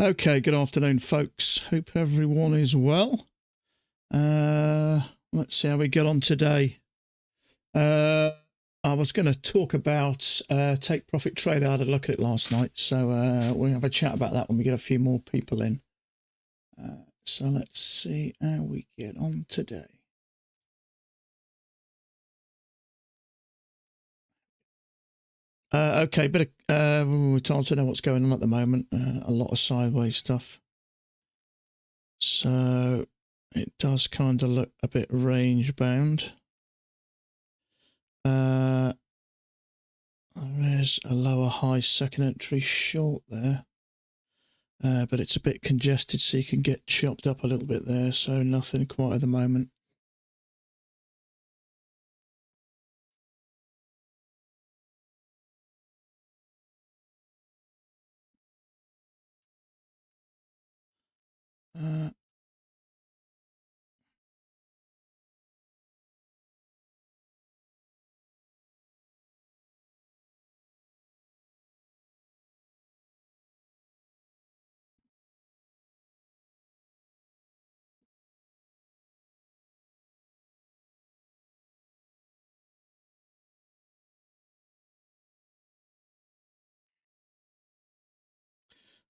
Okay, good afternoon, folks. Hope everyone is well. Let's see how we get on today. I was going to talk about take profit trade. I had a look at it last night, so we'll have a chat about that when we get a few more people in. So let's see how we get on today. Okay, bit of it's hard to know what's going on at the moment. A lot of sideways stuff. So it does kind of look a bit range bound. There's a lower high second entry short there, but it's a bit congested, so you can get chopped up a little bit there. So nothing quite at the moment.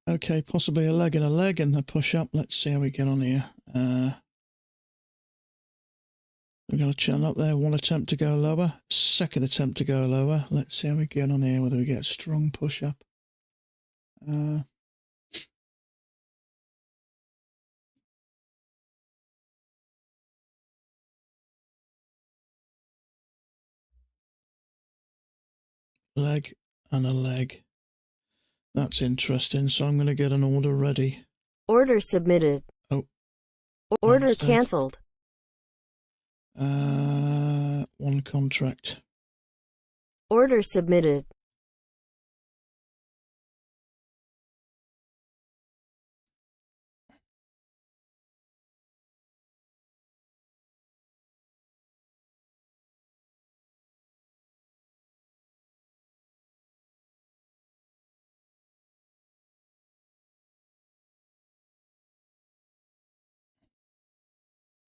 Okay, possibly a leg and a push up. Let's see how we get on here. We're going to channel up there. One attempt to go lower. Second attempt to go lower. Let's see how we get on here, whether we get a strong push up. Leg and a leg. That's interesting. So I'm going to get an order ready. Order submitted. Oh. Order cancelled. One contract. Order submitted.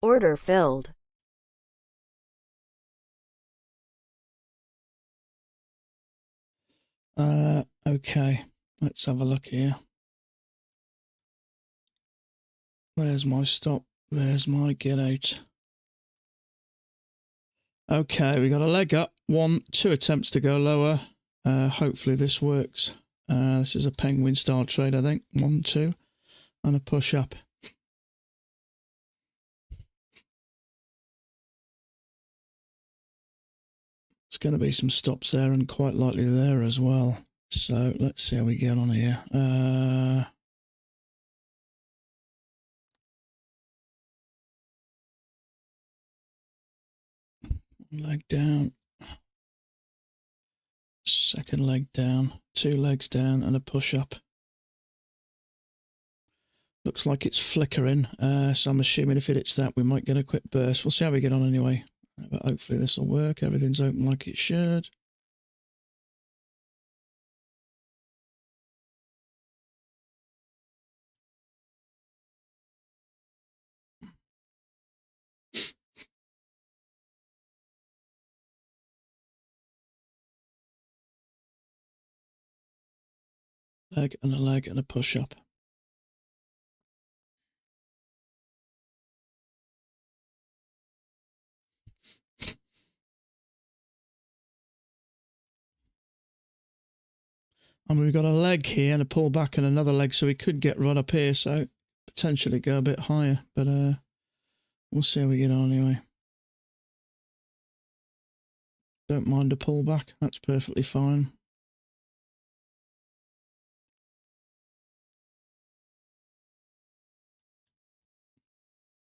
Order filled. Okay, let's have a look here. There's my stop. There's my get out. Okay, we got a leg up. Two attempts to go lower. Hopefully this works. This is a penguin style trade, I think. 1, 2, and a push up. There's going to be some stops there and quite likely there as well. So let's see how we get on here. Leg down. Second leg down. 2 legs down and a push up. Looks like it's flickering, so I'm assuming if it hits that, we might get a quick burst. We'll see how we get on anyway. But hopefully this will work. Everything's open like it should. Leg and a push up. And we've got a leg here and a pull back and another leg, so we could get right up here, so potentially go a bit higher, but we'll see how we get on anyway. Don't mind a pull back, that's perfectly fine.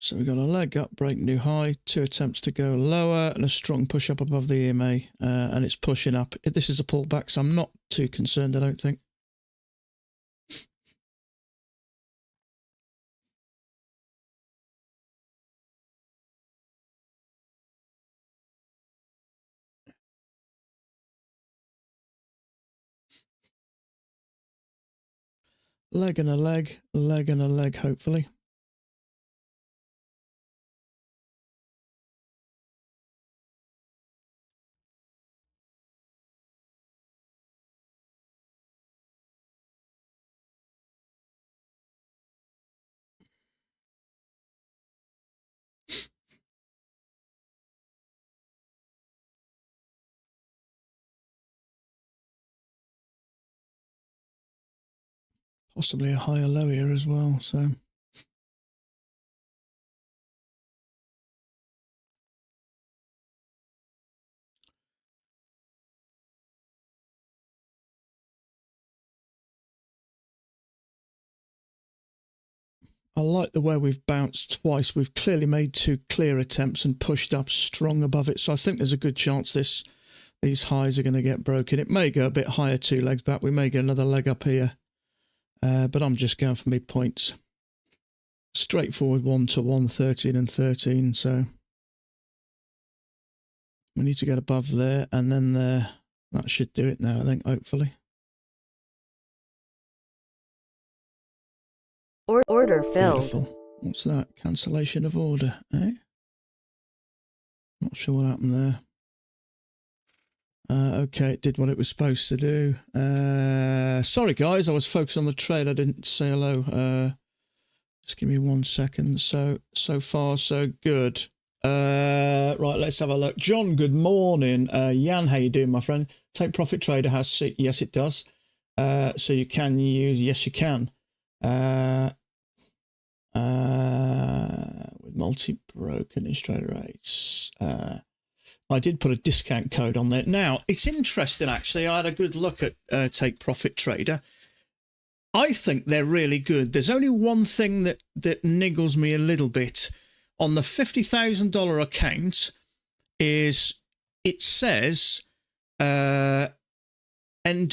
So we've got a leg up, break new high, 2 attempts to go lower, and a strong push up above the EMA, and it's pushing up. This is a pullback, so I'm not too concerned, I don't think. leg and a leg, leg and a leg, hopefully. Possibly a higher low here as well, so. I like the way we've bounced twice. We've clearly made two clear attempts and pushed up strong above it. So I think there's a good chance these highs are going to get broken. It may go a bit higher, 2 legs back. We may get another leg up here. But I'm just going for midpoints. Straightforward 1 to 1, 13 and 13. So we need to get above there and then there. That should do it now, I think, hopefully. Order filled. Beautiful. What's that? Cancellation of order, eh? Not sure what happened there. Okay, it did what it was supposed to do. Sorry, guys, I was focused on the trade. I didn't say hello. Just give me 1 second. So far, so good. Right, let's have a look. John, good morning. Jan, how you doing, my friend? Take Profit Trader has, yes, it does. So you can use, yes, you can. With multi-broken interest rates. I did put a discount code on there. Now, it's interesting, actually. I had a good look at Take Profit Trader. I think they're really good. There's only one thing that niggles me a little bit. On the $50,000 account is it says end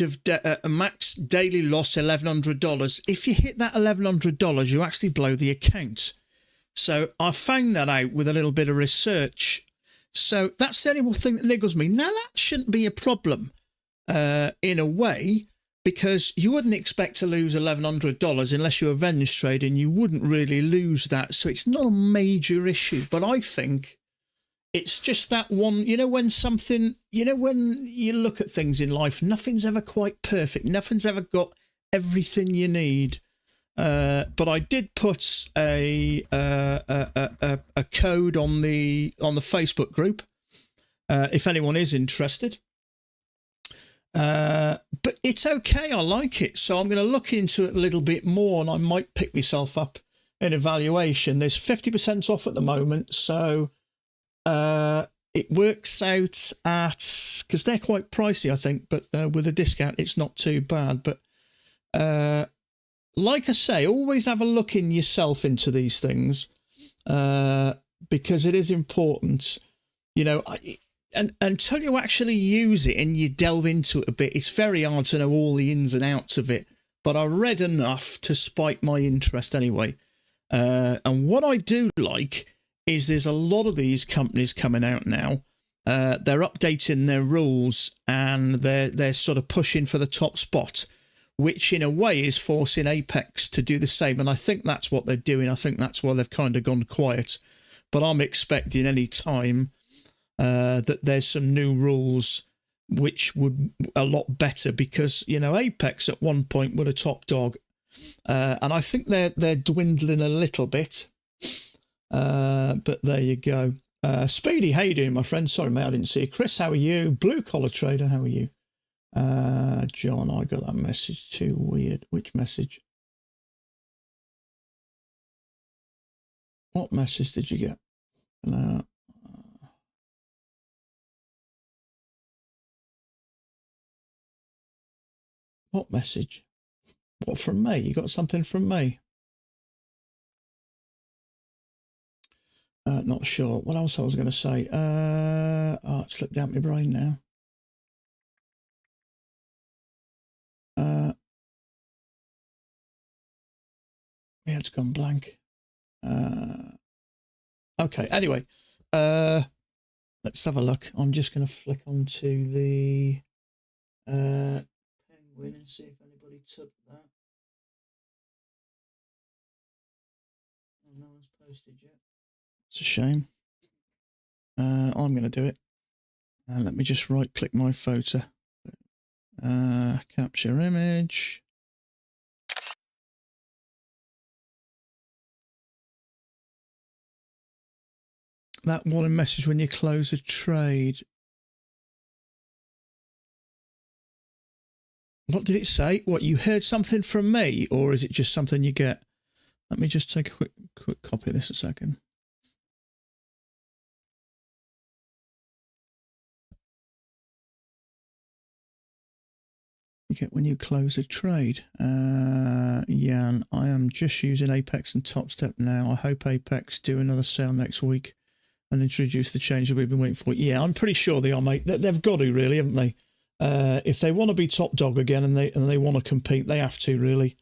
of max daily loss $1,100. If you hit that $1,100, you actually blow the account. So I found that out with a little bit of research. So that's the only thing that niggles me. Now, that shouldn't be a problem in a way, because you wouldn't expect to lose $1,100 unless you were revenge trading. You wouldn't really lose that. So it's not a major issue. But I think it's just that one, when something, when you look at things in life, nothing's ever quite perfect. Nothing's ever got everything you need. But I did put a code on the Facebook group if anyone is interested. But it's okay. I like it, so I'm going to look into it a little bit more, and I might pick myself up in evaluation. There's 50% off at the moment, so it works out at, because they're quite pricey, I think, but with a discount, it's not too bad. But like I say, always have a look in yourself into these things, because it is important, and until you actually use it and you delve into it a bit, it's very hard to know all the ins and outs of it. But I read enough to spike my interest anyway. And what I do like is there's a lot of these companies coming out now. They're updating their rules, and they're sort of pushing for the top spot, which in a way is forcing Apex to do the same. And I think that's what they're doing. I think that's why they've kind of gone quiet. But I'm expecting any time that there's some new rules which would a lot better, because, Apex at one point were a top dog. And I think they're dwindling a little bit. But there you go. Speedy, how you doing, my friend? Sorry, mate, I didn't see you. Chris, how are you? Blue Collar Trader, how are you? John, I got that message too weird. Which message? What message did you get? What message? What, from me? You got something from me? Not sure. What else I was going to say? It slipped out my brain now. Yeah, it's gone blank. Okay, anyway, let's have a look. I'm just going to flick onto the Penguin and see if anybody took that. No one's posted yet. It's a shame. I'm going to do it. Let me just right click my photo. Capture image. That warning message when you close a trade. What did it say? What, you heard something from me, or is it just something you get? Let me just take a quick copy of this a second. You get when you close a trade. Jan, I am just using Apex and Top Step now. I hope Apex do another sale next week and introduce the change that we've been waiting for. Yeah, I'm pretty sure they are, mate. They've got to, really, haven't they? If they want to be top dog again and they want to compete, they have to, really.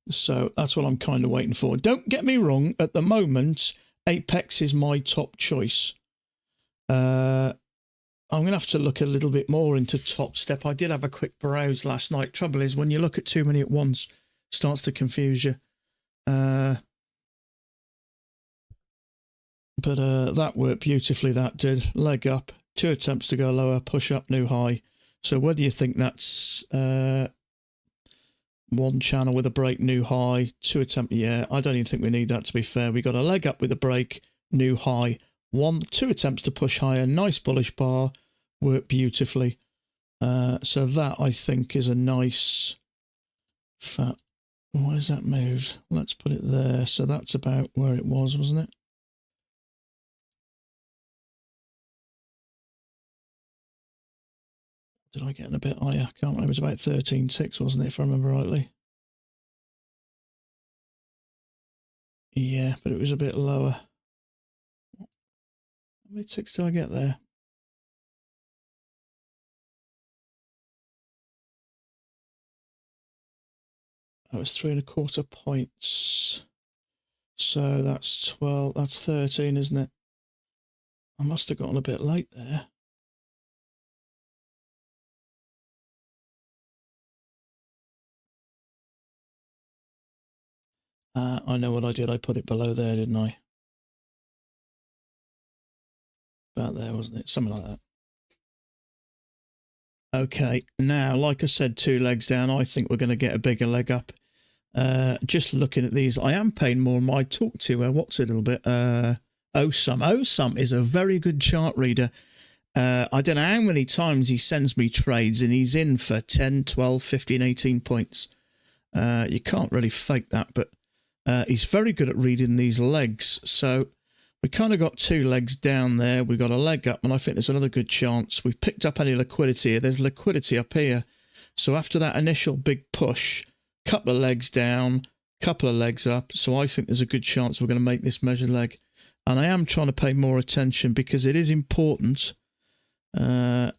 So that's what I'm kind of waiting for. Don't get me wrong. At the moment, Apex is my top choice. I'm going to have to look a little bit more into Top Step. I did have a quick browse last night. Trouble is, when you look at too many at once, it starts to confuse you. But that worked beautifully, that did. Leg up, 2 attempts to go lower, push up, new high. So whether you think that's one channel with a break, new high, 2 attempt, yeah, I don't even think we need that, to be fair. We got a leg up with a break, new high. 2 attempts to push higher, nice bullish bar, worked beautifully. So that, I think, is a nice fat. Where's that moved? Let's put it there. So that's about where it was, wasn't it? Did I get in a bit higher? I can't remember. It was about 13 ticks, wasn't it, if I remember rightly? Yeah, but it was a bit lower. How many ticks did I get there? That was 3 1/4 points. So that's 12, that's 13, isn't it? I must have gotten a bit late there. I know what I did. I put it below there, didn't I? About there, wasn't it? Something like that. Okay, now, like I said, 2 legs down. I think we're going to get a bigger leg up. Just looking at these, I am paying more. I talked to, what's it a little bit? Osum. Osum is a very good chart reader. I don't know how many times he sends me trades and he's in for 10, 12, 15, 18 points. You can't really fake that, but he's very good at reading these legs. So we kind of got 2 legs down there. We got a leg up, and I think there's another good chance. We've picked up any liquidity here. There's liquidity up here. So after that initial big push, couple of legs down, couple of legs up. So I think there's a good chance we're going to make this measured leg. And I am trying to pay more attention because it is important to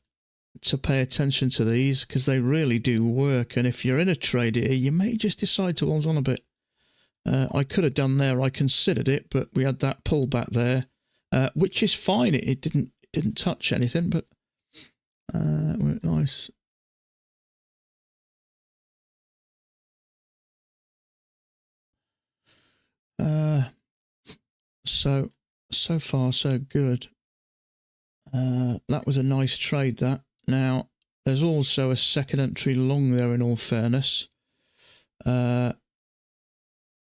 pay attention to these because they really do work. And if you're in a trade here, you may just decide to hold on a bit. I could have done there. I considered it, but we had that pullback there, which is fine. It didn't touch anything, but worked nice. So far so good. That was a nice trade, that. Now, there's also a second entry long there, in all fairness.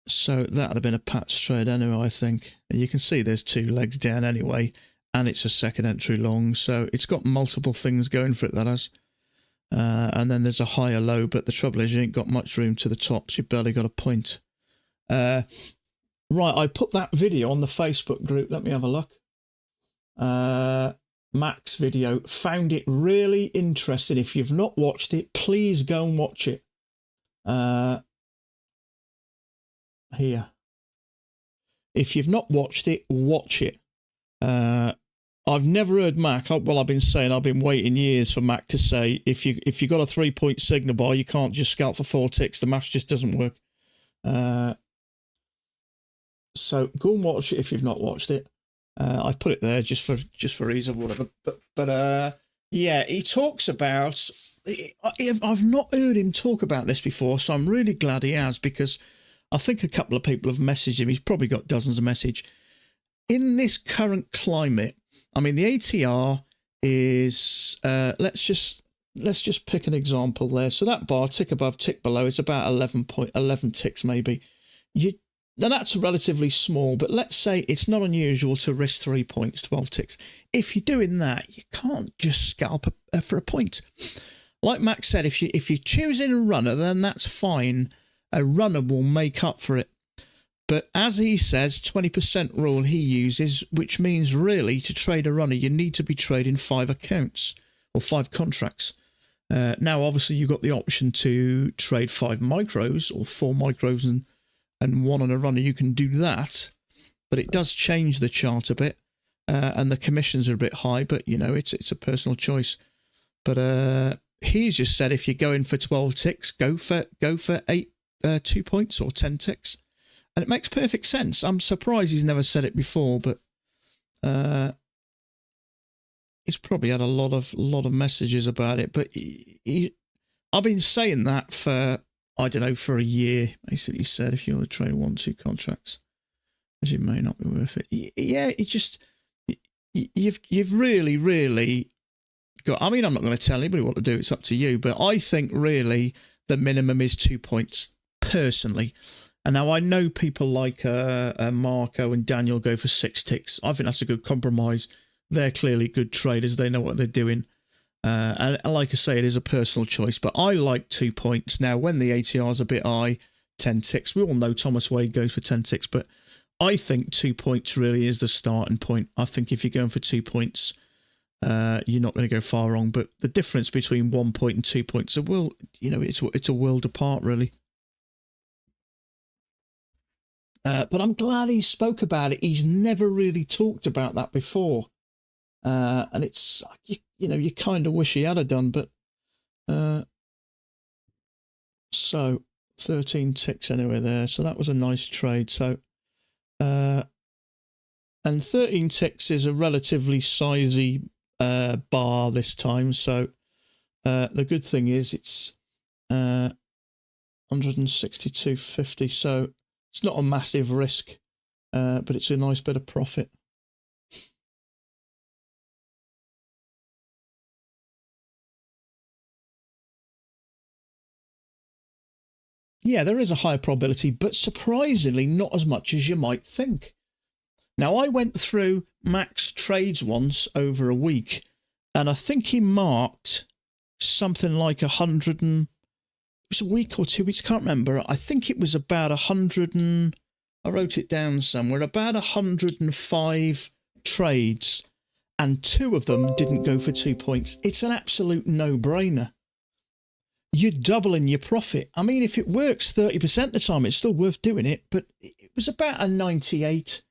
So that would have been a Pat's trade anyway, I think. You can see there's 2 legs down anyway, and it's a second entry long, so it's got multiple things going for it, that has. And then there's a higher low, but the trouble is you ain't got much room to the top, so you've barely got a point. Right, I put that video on the Facebook group. Let me have a look. Mac's video. Found it really interesting. If you've not watched it, please go and watch it. Here. If you've not watched it, watch it. I've never heard Mac. Well, I've been waiting years for Mac to say if you got a 3-point signal bar, you can't just scalp for 4 ticks. The maths just doesn't work. So go and watch it if you've not watched it. I put it there just for ease of whatever. But yeah, he talks about. I've not heard him talk about this before, so I'm really glad he has, because I think a couple of people have messaged him. He's probably got dozens of messages. In this current climate, I mean, the ATR is, let's just pick an example there. So that bar, tick above, tick below, it's about 11 ticks maybe. Now that's relatively small, but let's say it's not unusual to risk 3 points, 12 ticks. If you're doing that, you can't just scalp for a point. Like Max said, if you're choosing a runner, then that's fine. A runner will make up for it. But as he says, 20% rule he uses, which means really to trade a runner, you need to be trading 5 accounts or 5 contracts. Now, obviously, you've got the option to trade 5 micros or 4 micros and 1 on a runner. You can do that, but it does change the chart a bit, and the commissions are a bit high. But you know, it's a personal choice. But he's just said if you're going for 12 ticks, go for 2 points or 10 ticks. And it makes perfect sense. I'm surprised he's never said it before, but he's probably had a lot of messages about it. But I've been saying that for, I don't know, for a year. Basically said if you want to trade 1-2 contracts, as it may not be worth it. Yeah, it just you've really got. I mean, I'm not going to tell anybody what to do. It's up to you. But I think really the minimum is 2 points personally. And now I know people like Marco and Daniel go for 6 ticks. I think that's a good compromise. They're clearly good traders. They know what they're doing. And like I say, it is a personal choice. But I like 2 points. Now, when the ATR is a bit high, 10 ticks. We all know Thomas Wade goes for 10 ticks. But I think 2 points really is the starting point. I think if you're going for 2 points, you're not going to go far wrong. But the difference between 1 point and 2 points, it's a world apart, really. But I'm glad he spoke about it. He's never really talked about that before. And it's, you kind of wish he had done, but so 13 ticks anyway there. So that was a nice trade. So, and 13 ticks is a relatively sizey bar this time. So the good thing is it's 162.50. So it's not a massive risk, but it's a nice bit of profit. Yeah, there is a higher probability, but surprisingly not as much as you might think. Now, I went through Max trades once over a week, and I think he marked something like 100 and... It was a week or 2 weeks, can't remember. I think it was about 100 and... I wrote it down somewhere. About 105 trades, and 2 of them didn't go for 2 points. It's an absolute no-brainer. You're doubling your profit. I mean, if it works 30% of the time, it's still worth doing it, but it was about a 98%.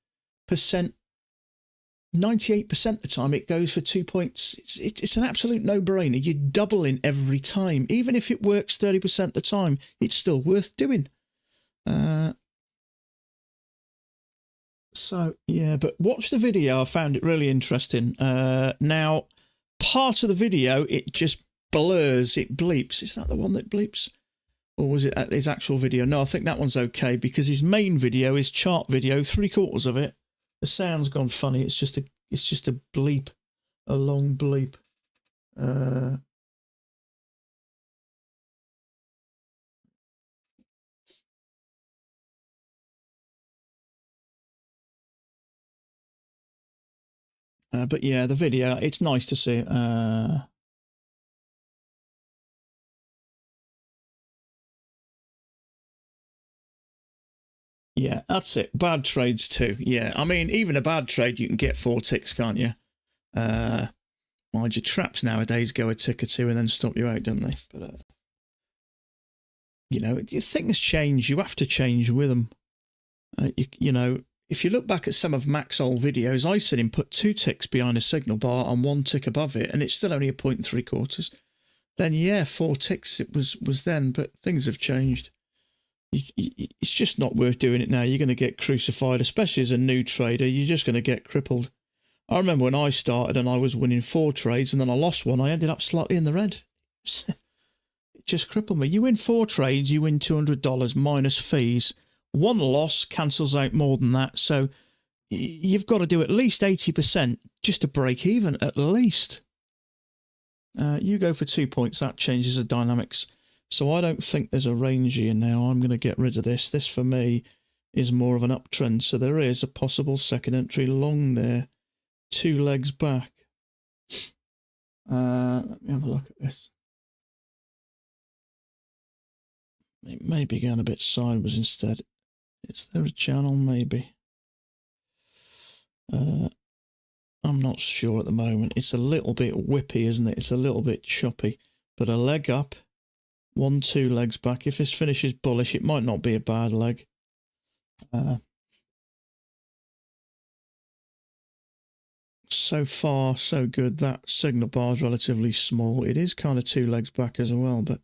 98% of the time it goes for 2 points. It's an absolute no-brainer. You're doubling every time. Even if it works 30% of the time, it's still worth doing. So, yeah, but watch the video. I found it really interesting. Now, part of the video, it just blurs, it bleeps. Is that the one that bleeps? Or was it his actual video? No, I think that one's okay because his main video, his chart video, 3/4 of it, the sound's gone funny. It's just a bleep, a long bleep. But yeah, the video, it's nice to see. Yeah, that's it. Bad trades too. Yeah, I mean, even a bad trade, you can get 4 ticks, can't you? Mind your traps nowadays go a tick or 2 and then stop you out, don't they? But, things change. You have to change with them. If you look back at some of Mac's old videos, I said him put 2 ticks behind a signal bar and 1 tick above it, and it's still only a 1.75. Then, yeah, 4 ticks it was then, but things have changed. It's just not worth doing it now. You're going to get crucified, especially as a new trader. You're just going to get crippled. I remember when I started and I was winning 4 trades and then I lost one. I ended up slightly in the red. It just crippled me. You win 4 trades, you win $200 minus fees. One loss cancels out more than that. So you've got to do at least 80% just to break even, at least. You go for 2 points, that changes the dynamics. So I don't think there's a range here now. I'm going to get rid of this. This, for me, is more of an uptrend. So there is a possible second entry long there, 2 legs back. Let me have a look at this. It may be going a bit sideways instead. Is there a channel? Maybe. I'm not sure at the moment. It's a little bit whippy, isn't it? It's a little bit choppy. But a leg up, 1, 2 legs back. If this finishes bullish, it might not be a bad leg. So far, so good. That signal bar is relatively small. It is kind of 2 legs back as well, but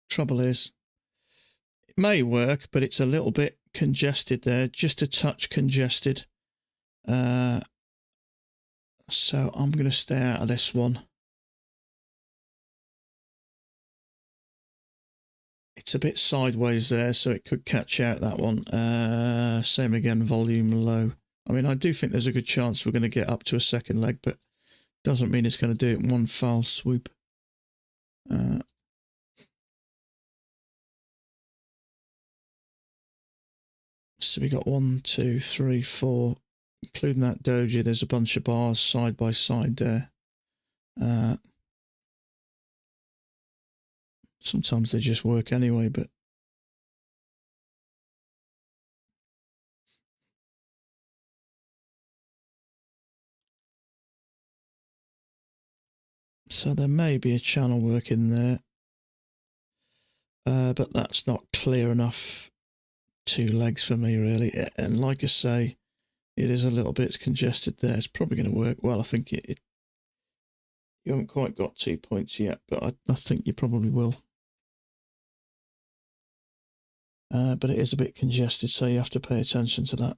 trouble is, it may work, but it's a little bit congested there, just a touch congested. So I'm going to stay out of this one. It's a bit sideways there, so it could catch out that one. Same again, volume low. I mean, I do think there's a good chance we're going to get up to a second leg, but doesn't mean it's going to do it in one foul swoop. So we got 1, 2, 3, 4, including that doji. There's a bunch of bars side by side there. Sometimes they just work anyway, but so there may be a channel working there, but that's not clear enough. 2 legs for me, really. And like I say, it is a little bit congested there. It's probably going to work well. I think you haven't quite got 2 points yet, but I think you probably will. But it is a bit congested, so you have to pay attention to that.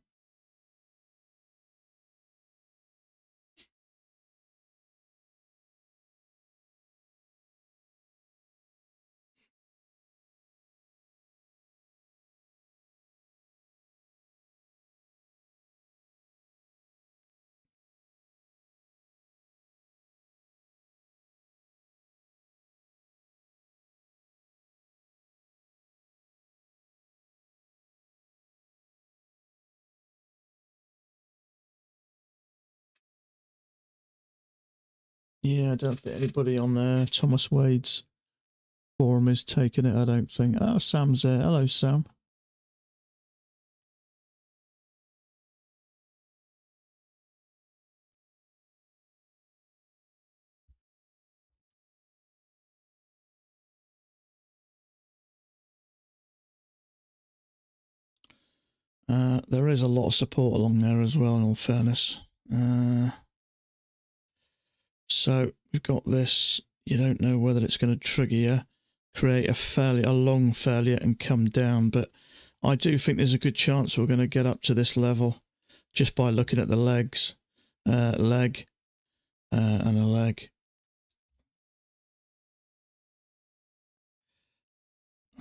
Yeah, I don't think anybody on Thomas Wade's forum is taking it, I don't think. Oh, Sam's there. Hello, Sam. There is a lot of support along there as well, in all fairness. So we've got this. You don't know whether it's going to trigger you, create a long failure and come down. But I do think there's a good chance we're going to get up to this level just by looking at the legs. Leg and a leg.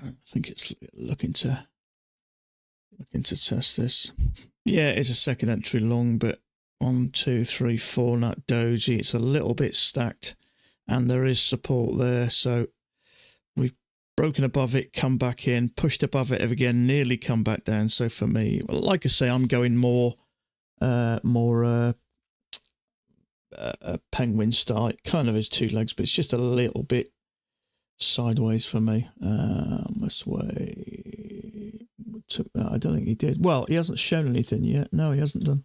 I think it's looking to test this. Yeah, it's a second entry long, but 1, 2, 3, 4, not doji. It's a little bit stacked, and there is support there. So we've broken above it, come back in, pushed above it again, nearly come back down. So for me, well, like I say, I'm going more penguin style. It kind of is 2 legs, but it's just a little bit sideways for me. This way. Took that. I don't think he did. Well, he hasn't shown anything yet. No, he hasn't done.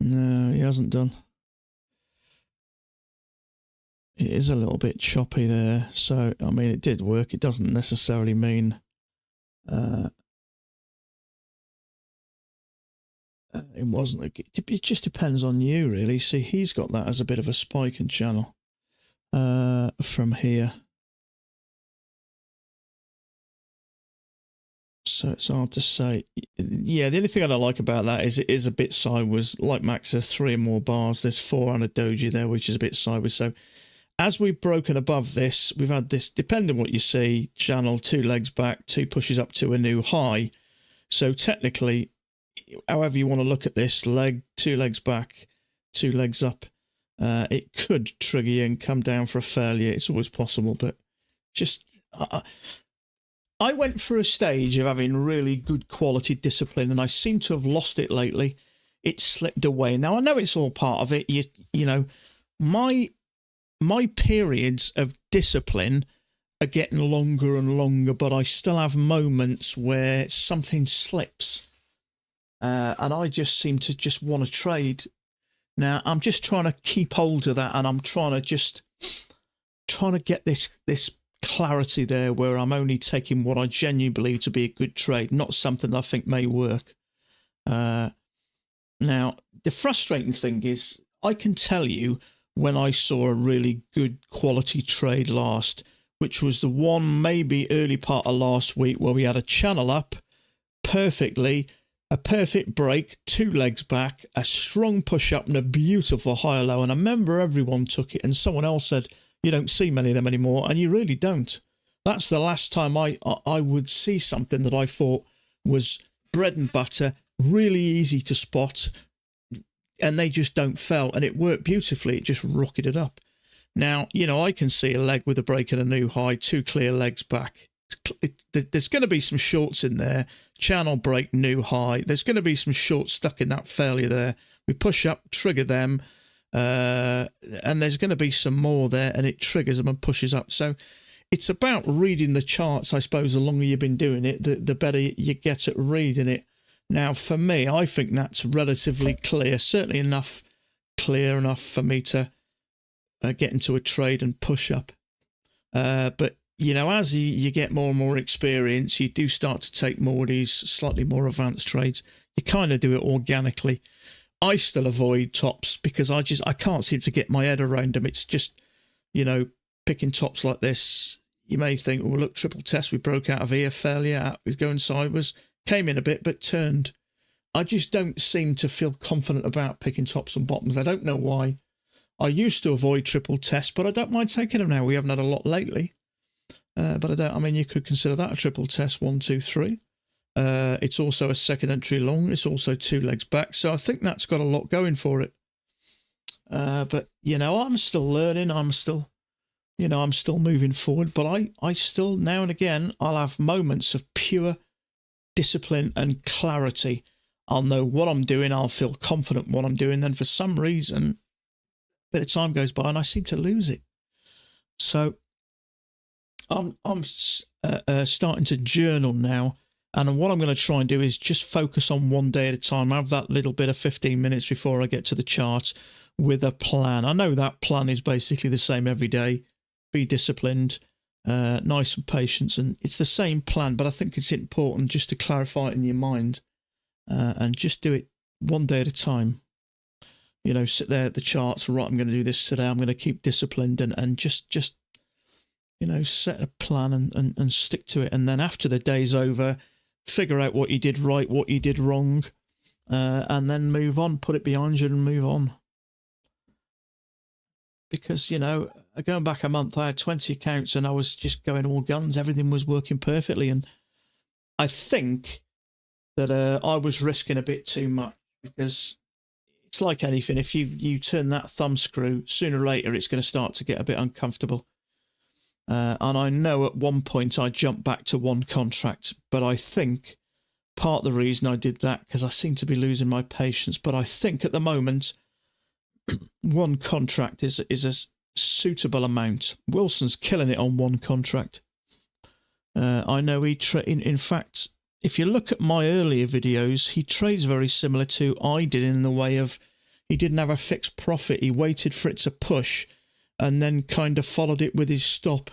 No, he hasn't done. It is a little bit choppy there. So, I mean, it did work. It doesn't necessarily mean it wasn't. It just depends on you, really. See, he's got that as a bit of a spike and channel from here. So it's hard to say. Yeah, the only thing I don't like about that is it is a bit sideways. Like Max says, 3 or more bars. There's 4 on a doji there, which is a bit sideways. So as we've broken above this, we've had this, depending on what you see, channel 2 legs back, 2 pushes up to a new high. So technically, however you want to look at this, 2 legs back, 2 legs up, it could trigger you and come down for a failure. It's always possible, but just... I went through a stage of having really good quality discipline, and I seem to have lost it lately. It slipped away. Now, I know it's all part of it. You know, my periods of discipline are getting longer and longer, but I still have moments where something slips. And I just seem to just want to trade. Now, I'm just trying to keep hold of that, and I'm trying to get this clarity there where I'm only taking what I genuinely believe to be a good trade, not something that I think may work. Now, the frustrating thing is I can tell you when I saw a really good quality trade last, which was the one maybe early part of last week where we had a channel up perfectly, a perfect break, 2 legs back, a strong push up and a beautiful high low. And I remember everyone took it and someone else said, you don't see many of them anymore, and you really don't. That's the last time I would see something that I thought was bread and butter, really easy to spot, and they just don't fail, and it worked beautifully. It just rocketed up. Now, you know, I can see a leg with a break and a new high, 2 clear legs back. There's going to be some shorts in there, channel break, new high. There's going to be some shorts stuck in that failure there. We push up, trigger them, and there's going to be some more there, and it triggers them and pushes up. So it's about reading the charts, I suppose. The longer you've been doing it, the better you get at reading it. Now, for me, I think that's relatively clear, certainly clear enough for me to get into a trade and push up. But, you know, as you get more and more experience, you do start to take more of these slightly more advanced trades. You kind of do it organically. I still avoid tops because I can't seem to get my head around them. It's just, you know, picking tops like this. You may think, well, look, triple test, we broke out of here, failure, was going sideways, came in a bit, but turned. I just don't seem to feel confident about picking tops and bottoms. I don't know why. I used to avoid triple test, but I don't mind taking them now. We haven't had a lot lately. But I mean, you could consider that a triple test, 1, 2, 3. It's also a second entry long. It's also 2 legs back. So I think that's got a lot going for it. But, you know, I'm still learning. I'm still moving forward. But I still, now and again, I'll have moments of pure discipline and clarity. I'll know what I'm doing. I'll feel confident in what I'm doing. Then for some reason, a bit of time goes by and I seem to lose it. So I'm starting to journal now. And what I'm going to try and do is just focus on one day at a time. I have that little bit of 15 minutes before I get to the chart with a plan. I know that plan is basically the same every day. Be disciplined, nice and patient. And it's the same plan, but I think it's important just to clarify it in your mind and just do it one day at a time. You know, sit there at the charts, right, I'm going to do this today. I'm going to keep disciplined and just you know, set a plan and stick to it. And then after the day's over, figure out what you did right, what you did wrong, and then move on, put it behind you and move on. Because, you know, going back a month, I had 20 accounts and I was just going all guns. Everything was working perfectly. And I think that I was risking a bit too much because it's like anything. If you turn that thumb screw, sooner or later, it's going to start to get a bit uncomfortable. And I know at one point I jumped back to one contract, but I think part of the reason I did that because I seem to be losing my patience. But I think at the moment, one contract is a suitable amount. Wilson's killing it on one contract. I know in fact, if you look at my earlier videos, he trades very similar to I did in the way of he didn't have a fixed profit. He waited for it to push and then kind of followed it with his stop.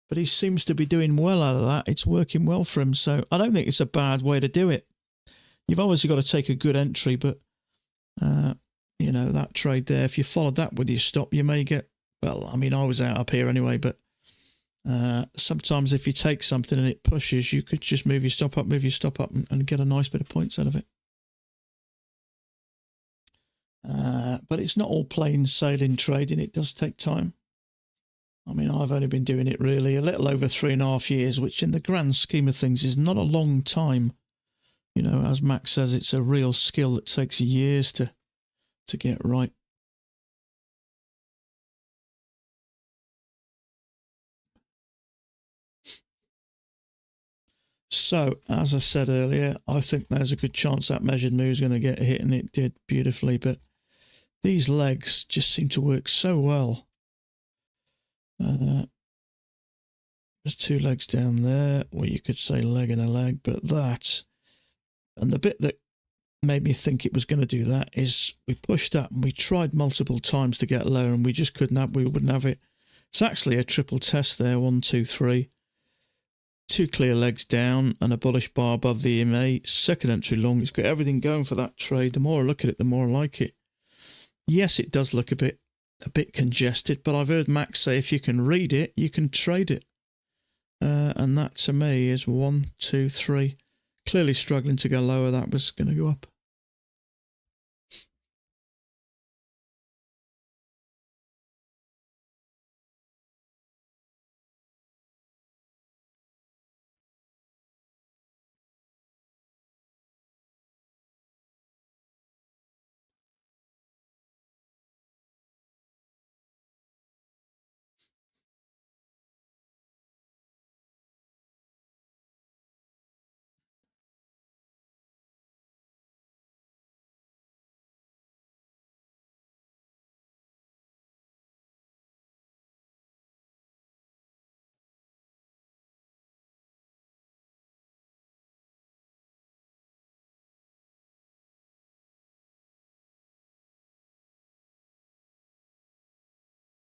But he seems to be doing well out of that. It's working well for him. So I don't think it's a bad way to do it. You've obviously got to take a good entry, but, you know, that trade there, if you followed that with your stop, you may get, well, I mean, I was out up here anyway, but Sometimes if you take something and it pushes, you could just move your stop up and get a nice bit of points out of it. But it's not all plain sailing trading. It does take time. I mean, I've only been doing it really a little over 3.5 years, which in the grand scheme of things is not a long time. You know, as Max says, it's a real skill that takes years to get right. So, as I said earlier, I think there's a good chance that measured move is going to get hit, and it did beautifully. But these legs just seem to work so well. There's 2 legs down there, or you could say leg and a leg, but that, and the bit that made me think it was going to do that is we pushed up and we tried multiple times to get lower, and we just we wouldn't have it. It's actually a triple test there, 1, 2, 3. 2 clear legs down and a bullish bar above the EMA. Second entry long. It's got everything going for that trade. The more I look at it, the more I like it. Yes, it does look a bit congested, but I've heard Max say if you can read it, you can trade it. And that to me is 1, 2, 3. Clearly struggling to go lower. That was going to go up.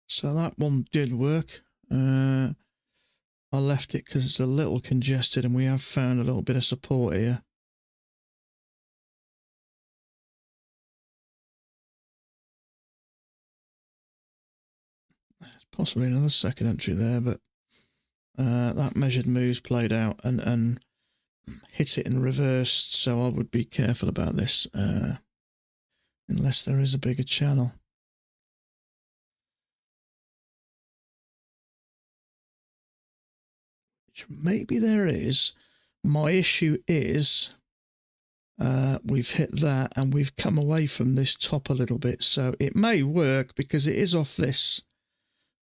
So that one did work. I left it because it's a little congested, and we have found a little bit of support here. There's possibly another second entry there, but that measured move's played out and hit it in reversed, so I would be careful about this unless there is a bigger channel. Which maybe there is. My issue is we've hit that and we've come away from this top a little bit, so it may work because it is off this.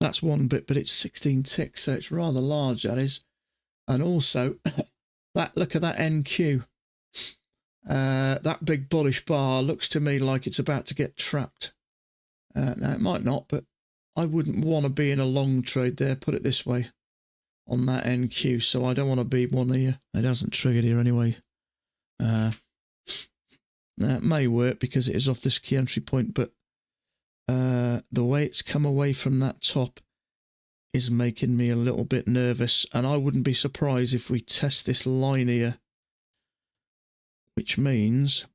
That's one bit, but it's 16 ticks, so it's rather large, that is. And also, look at that NQ. That big bullish bar looks to me like it's about to get trapped. Now, it might not, but I wouldn't want to be in a long trade there, put it this way, on that NQ, so I don't want to be one here. It hasn't triggered here anyway. Now, it may work because it is off this key entry point, but the way it's come away from that top is making me a little bit nervous, and I wouldn't be surprised if we test this line here, which means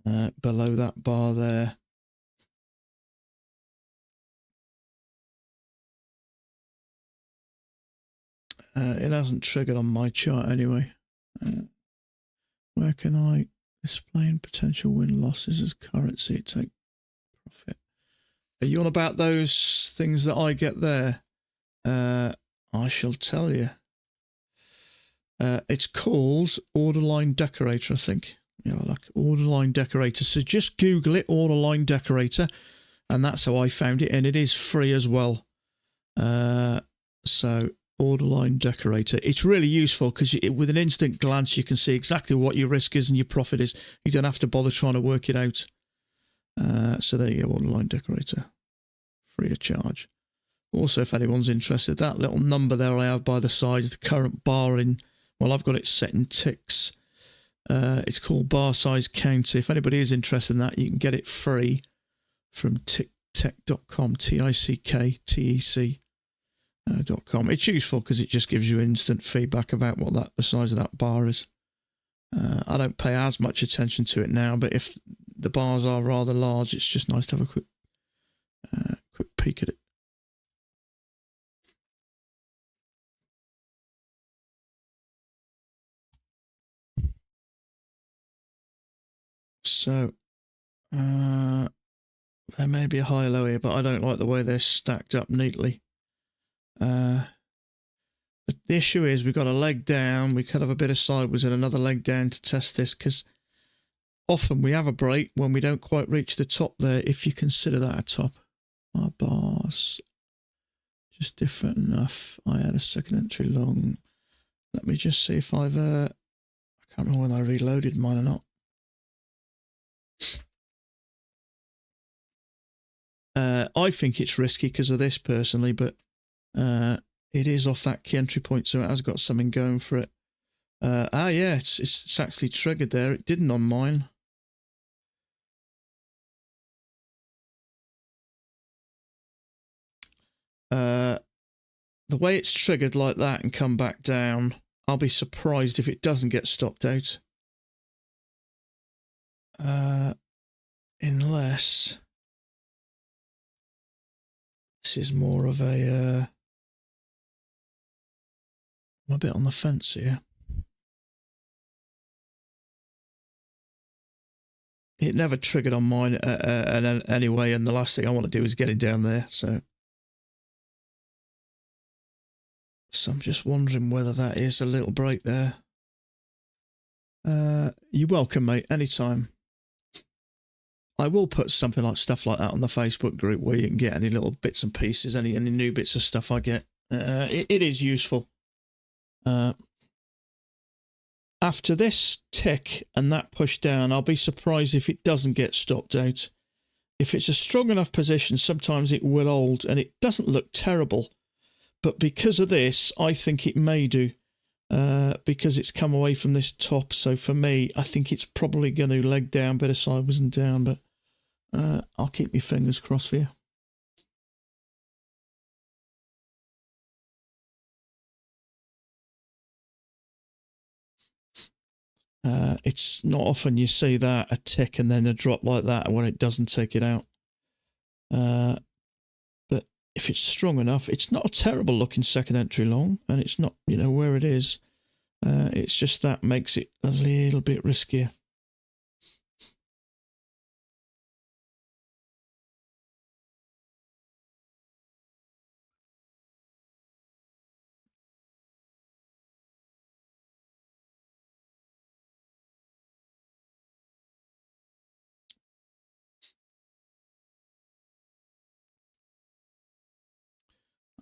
below that bar there. It hasn't triggered on my chart anyway. Where can I display potential win losses as currency? Take profit. Are you on about those things that I get there? I shall tell you. It's called Order Line Decorator, I think. You know, like Order Line Decorator. So just Google it, Order Line Decorator, and that's how I found it, and it is free as well. So Order Line Decorator. It's really useful because with an instant glance you can see exactly what your risk is and your profit is. You don't have to bother trying to work it out. So there you go, Order Line Decorator. Free of charge. Also, if anyone's interested, that little number there I have by the side is the current bar in, well, I've got it set in ticks. It's called bar size counter. If anybody is interested in that, you can get it free from ticktech.com, TICKTEC.com. It's useful because it just gives you instant feedback about what the size of that bar is. I don't pay as much attention to it now, but if the bars are rather large, it's just nice to have a quick peek at it. So there may be a high low here, but I don't like the way they're stacked up neatly. The issue is we've got a leg down. We could have a bit of sideways and another leg down to test this, because often we have a break when we don't quite reach the top there, if you consider that a top. Our bars just different enough. I had a second entry long. Let me just see if I've I can't remember when I reloaded mine or not. I think it's risky because of this personally, but it is off that key entry point, so it has got something going for it. Yeah, it's actually triggered there. It didn't on mine. The way it's triggered like that and come back down, I'll be surprised if it doesn't get stopped out. Unless this is more of a... I'm a bit on the fence here. It never triggered on mine anyway, and the last thing I want to do is get it down there, so I'm just wondering whether that is a little break there. You're welcome, mate, anytime. I will put something like stuff like that on the Facebook group where you can get any little bits and pieces, any new bits of stuff I get. It is useful. After this tick and that push down, I'll be surprised if it doesn't get stopped out. If it's a strong enough position, sometimes it will hold, and it doesn't look terrible. But because of this, I think it may do, because it's come away from this top. So for me, I think it's probably going to leg down, bit of sideways and down, but I'll keep my fingers crossed for you. It's not often you see that, a tick and then a drop like that when it doesn't take it out. But if it's strong enough, it's not a terrible looking second entry long, and it's not, you know, where it is. It's just that makes it a little bit riskier.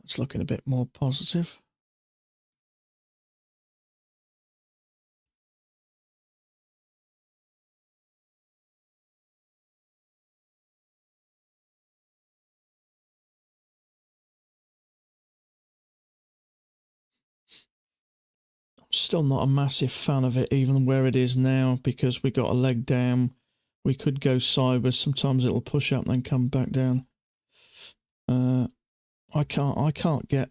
It's looking a bit more positive. I'm still not a massive fan of it, even where it is now, because we got a leg down. We could go sideways. Sometimes it'll push up and then come back down. I can't get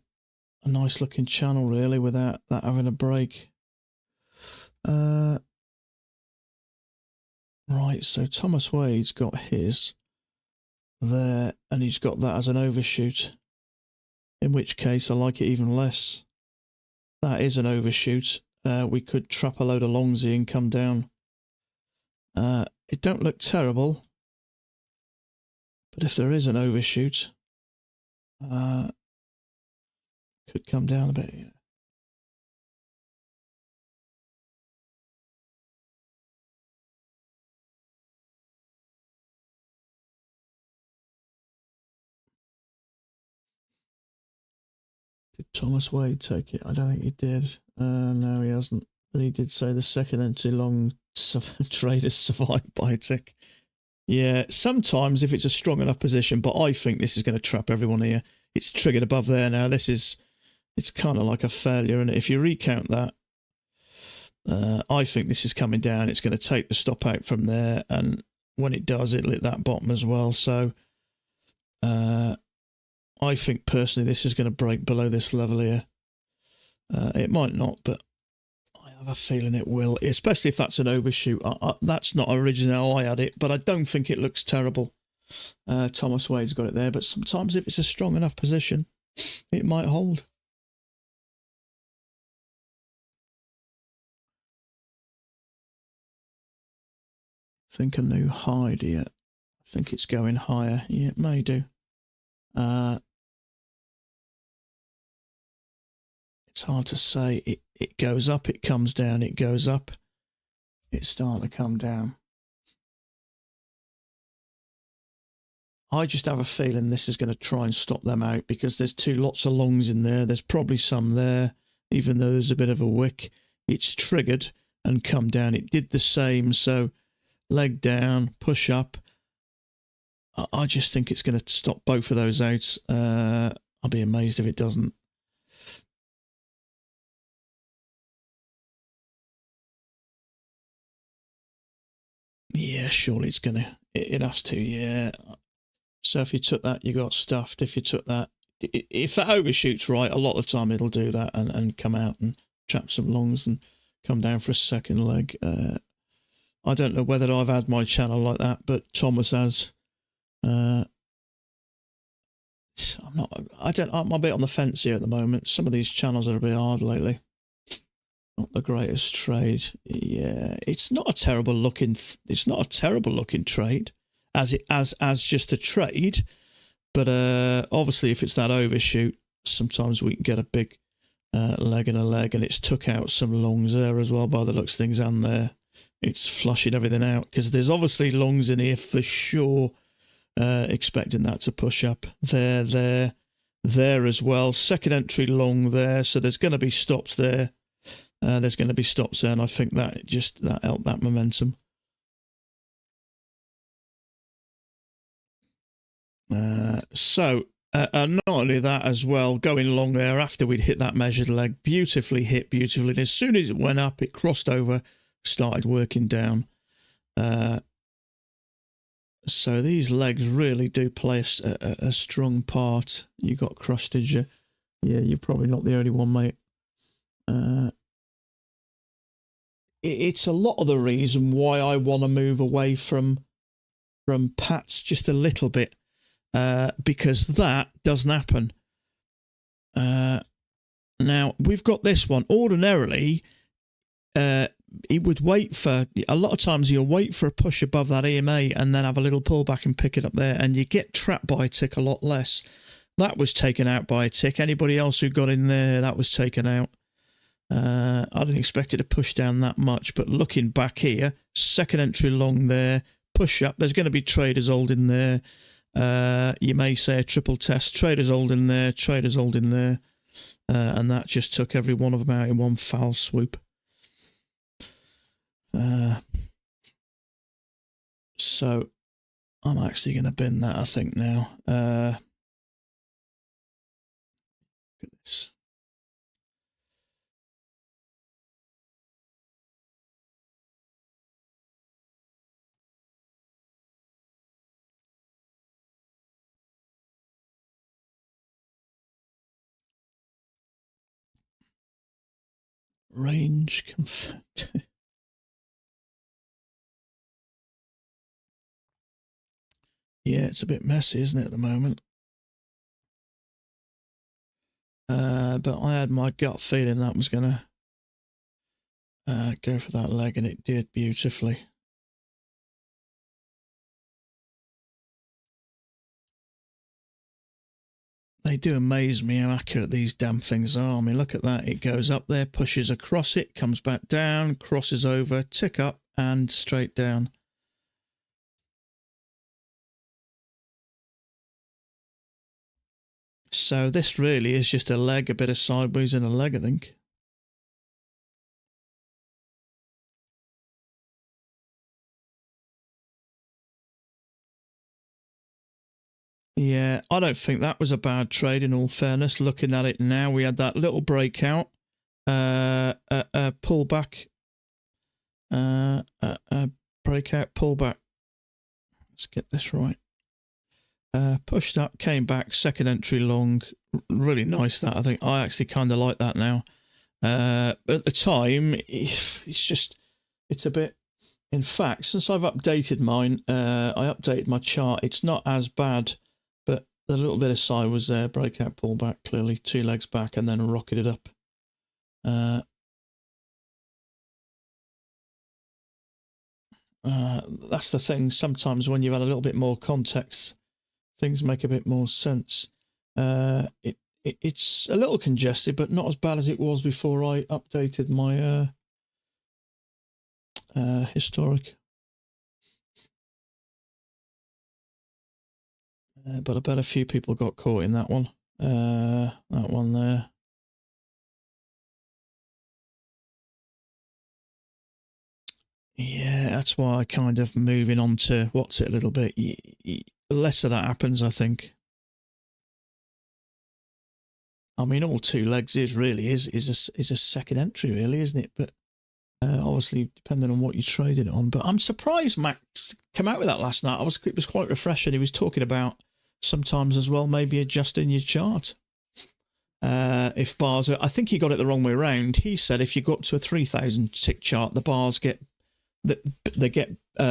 a nice looking channel really without that having a break. Right, so Thomas Wade's got his there, and he's got that as an overshoot, in which case I like it even less. That is an overshoot. We could trap a load of longs here and come down. It don't look terrible, but if there is an overshoot, could come down a bit. Yeah. Did Thomas Wade take it? I don't think he did. No, he hasn't. But he did say the second entry long traders survived by a tick. Yeah, sometimes if it's a strong enough position, but I think this is going to trap everyone here. It's triggered above there now. It's kind of like a failure, and if you recount that, I think this is coming down. It's going to take the stop out from there, and when it does, it'll hit that bottom as well. So I think personally this is going to break below this level here. It might not, but I have a feeling it will, especially if that's an overshoot. That's not original, I had it, but I don't think it looks terrible. Thomas Wade's got it there, but sometimes if it's a strong enough position, it might hold. think a new high yet. I think it's going higher. Yeah, it may do. It's hard to say. It goes up, it comes down, it goes up. It's starting to come down. I just have a feeling this is going to try and stop them out because there's lots of longs in there. There's probably some there, even though there's a bit of a wick. It's triggered and come down. It did the same. So leg down, push up. I just think it's going to stop both of those out. I'll be amazed if it doesn't. Yeah, surely it's going to. It has to, yeah. So if you took that, you got stuffed. If you took that, if that overshoots right, a lot of the time it'll do that and come out and trap some longs and come down for a second leg. I don't know whether I've had my channel like that, but Thomas has. I'm a bit on the fence here at the moment. Some of these channels are a bit hard lately. Not the greatest trade. Yeah, it's not a terrible looking. It's not a terrible looking trade as just a trade. But obviously, if it's that overshoot, sometimes we can get a big leg and a leg, and it's took out some longs there as well by the looks of things, and there it's flushing everything out because there's obviously longs in here for sure. Expecting that to push up there as well. Second entry long there, so there's going to be stops there. There's going to be stops there, and I think that helped that momentum. Not only that as well, going long there after we'd hit that measured leg, beautifully hit, beautifully. And as soon as it went up, it crossed over, started working down. So these legs really do play a strong part. You got crushed, did you? Yeah, you're probably not the only one, mate. It's a lot of the reason why I want to move away from Pats just a little bit, because that doesn't happen. Now, we've got this one. Ordinarily, he would wait for, a lot of times he'll wait for a push above that EMA and then have a little pullback and pick it up there, and you get trapped by a tick a lot less. That was taken out by a tick. Anybody else who got in there, that was taken out. I didn't expect it to push down that much, but looking back here, second entry long there, push up. There's going to be traders holding there. You may say a triple test. Traders holding there, traders holding there. And that just took every one of them out in one foul swoop. So I'm actually going to bin that, I think, now. Look at this. Range confirmed. Yeah, it's a bit messy, isn't it, at the moment? But I had my gut feeling that was going to go for that leg, and it did beautifully. They do amaze me how accurate these damn things are. I mean, look at that. It goes up there, pushes across it, comes back down, crosses over, tick up, and straight down. So this really is just a leg, a bit of sideways and a leg, I think. Yeah, I don't think that was a bad trade, in all fairness. Looking at it now, we had that little breakout, pullback, breakout, pullback. Let's get this right. Pushed up, came back, second entry long. Really nice, that. I think I actually kind of like that now. At the time, it's a bit. In fact, since I've updated mine, I updated my chart. It's not as bad, but the little bit of side was there. Breakout, pullback, clearly 2 legs back, and then rocketed up. That's the thing. Sometimes when you've had a little bit more context, things make a bit more sense. It's a little congested, but not as bad as it was before I updated my historic. But I bet a few people got caught in that one. That one there. Yeah, that's why I kind of moving on to what's it a little bit. Less of that happens, I think. I mean, all two legs is a second entry, really, isn't it? But obviously, depending on what you're trading it on. But I'm surprised Max came out with that last night. It was quite refreshing. He was talking about sometimes as well, maybe adjusting your chart. If bars are, I think he got it the wrong way around. He said if you go up to a 3,000 tick chart, the bars get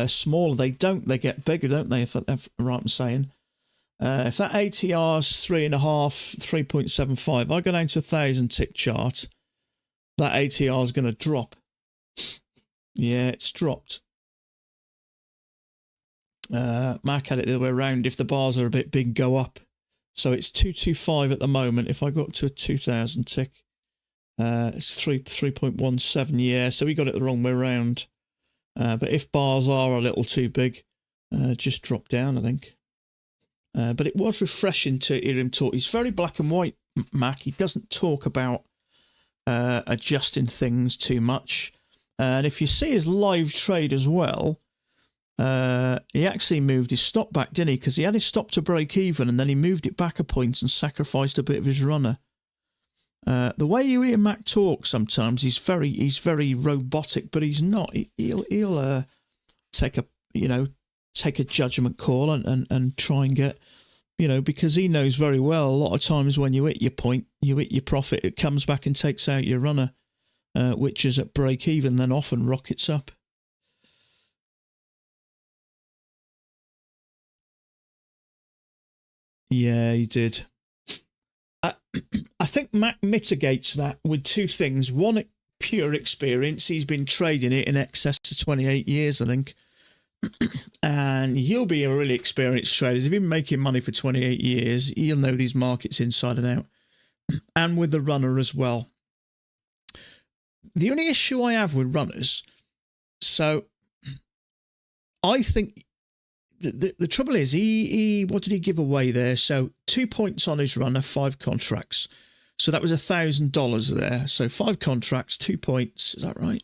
smaller. They get bigger, don't they? If I'm right in saying. If that ATR's 3.5, 3.75, I go down to 1,000 tick chart, that ATR is going to drop. Yeah, it's dropped. Mark had it the other way around. If the bars are a bit big, go up. So it's 225 at the moment. If I go up to a 2,000 tick, it's 3.17. Yeah, so we got it the wrong way around. But if bars are a little too big, just drop down, I think. But it was refreshing to hear him talk. He's very black and white, Mac. He doesn't talk about adjusting things too much. And if you see his live trade as well, he actually moved his stop back, didn't he? Because he had his stop to break even, and then he moved it back a point and sacrificed a bit of his runner. The way you hear Mac talk sometimes, he's very robotic, but he's not. He'll take a judgment call and try and get, because he knows very well a lot of times when you hit your point, you hit your profit, it comes back and takes out your runner, which is at break even, then often rockets up. Yeah, he did. I think Mac mitigates that with two things. One, pure experience. He's been trading it in excess of 28 years, I think. And you'll be a really experienced trader. If you've been making money for 28 years, you'll know these markets inside and out. And with the runner as well. The only issue I have with runners, so I think the trouble is, he what did he give away there? So 2 points on his runner, 5 contracts. So that was $1,000 there. So 5 contracts, 2 points. Is that right?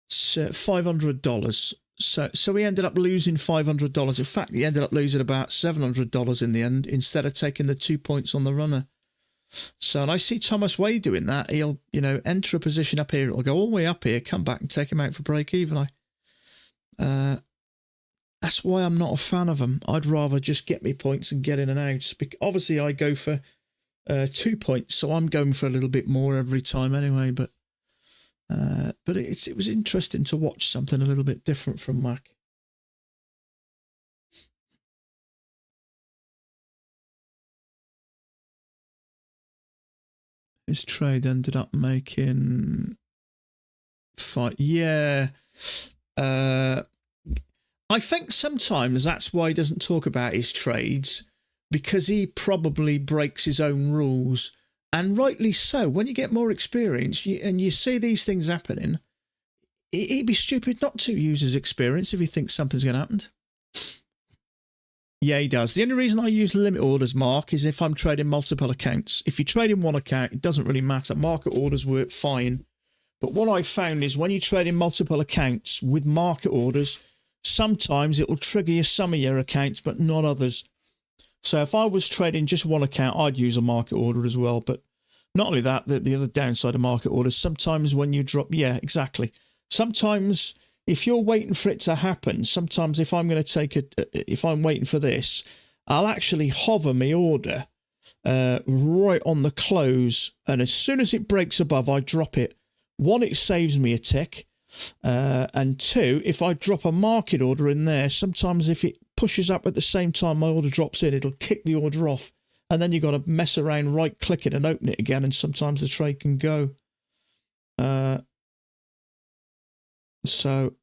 So $500. So he ended up losing $500. In fact, he ended up losing about $700 in the end instead of taking the 2 points on the runner. So, and I see Thomas Wade doing that. He'll, enter a position up here. It'll go all the way up here, come back and take him out for break even. That's why I'm not a fan of him. I'd rather just get me points and get in and out. Obviously, I go for 2 points, so I'm going for a little bit more every time anyway. But it was interesting to watch something a little bit different from Mac. His trade ended up making yeah. I think sometimes that's why he doesn't talk about his trades, because he probably breaks his own rules. And rightly so. When you get more experience and you see these things happening, he'd be stupid not to use his experience if he thinks something's going to happen. Yeah, he does. The only reason I use limit orders, Mark, is if I'm trading multiple accounts. If you trade in one account, it doesn't really matter. Market orders work fine. But what I've found is when you trade in multiple accounts with market orders, sometimes it will trigger some of your accounts, but not others. So if I was trading just one account, I'd use a market order as well. But not only that, the other downside of market orders, sometimes when you drop, yeah, exactly. Sometimes if you're waiting for it to happen, sometimes if I'm going to if I'm waiting for this, I'll actually hover my order right on the close. And as soon as it breaks above, I drop it. One, it saves me a tick. And two, if I drop a market order in there, sometimes if it pushes up at the same time my order drops in, it'll kick the order off. And then you've got to mess around, right-click it and open it again, and sometimes the trade can go. So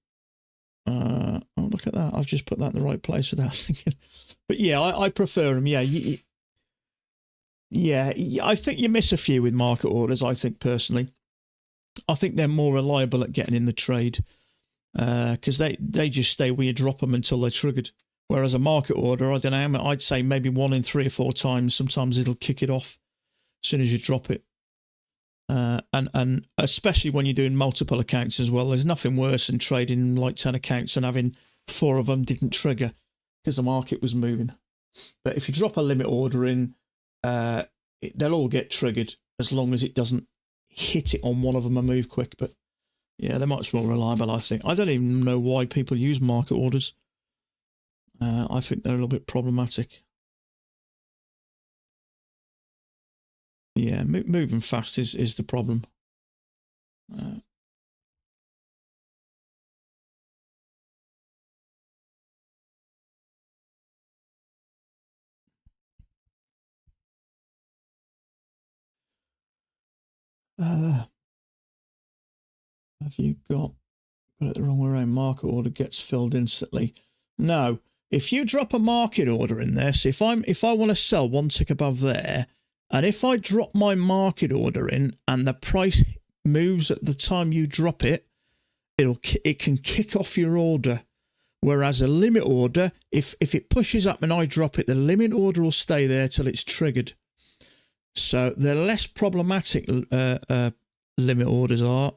Oh, look at that. I've just put that in the right place without thinking. But yeah, I prefer them. Yeah. Yeah. I think you miss a few with market orders, I think, personally. I think they're more reliable at getting in the trade because they just stay where you drop them until they're triggered. Whereas a market order, I don't know, I'd say maybe 1 in 3 or 4 times. Sometimes it'll kick it off as soon as you drop it. And especially when you're doing multiple accounts as well, there's nothing worse than trading like 10 accounts and having 4 of them didn't trigger because the market was moving. But if you drop a limit order in, they'll all get triggered as long as it doesn't hit it on one of them and move quick. But yeah, they're much more reliable, I think. I don't even know why people use market orders. I think they're a little bit problematic. Yeah, moving fast is the problem. Have you got it the wrong way around? Market order gets filled instantly. No, if you drop a market order in there, so if I want to sell 1 tick above there, and if I drop my market order in and the price moves at the time you drop it, it can kick off your order. Whereas a limit order, if it pushes up and I drop it, the limit order will stay there till it's triggered. So they're less problematic. Limit orders are.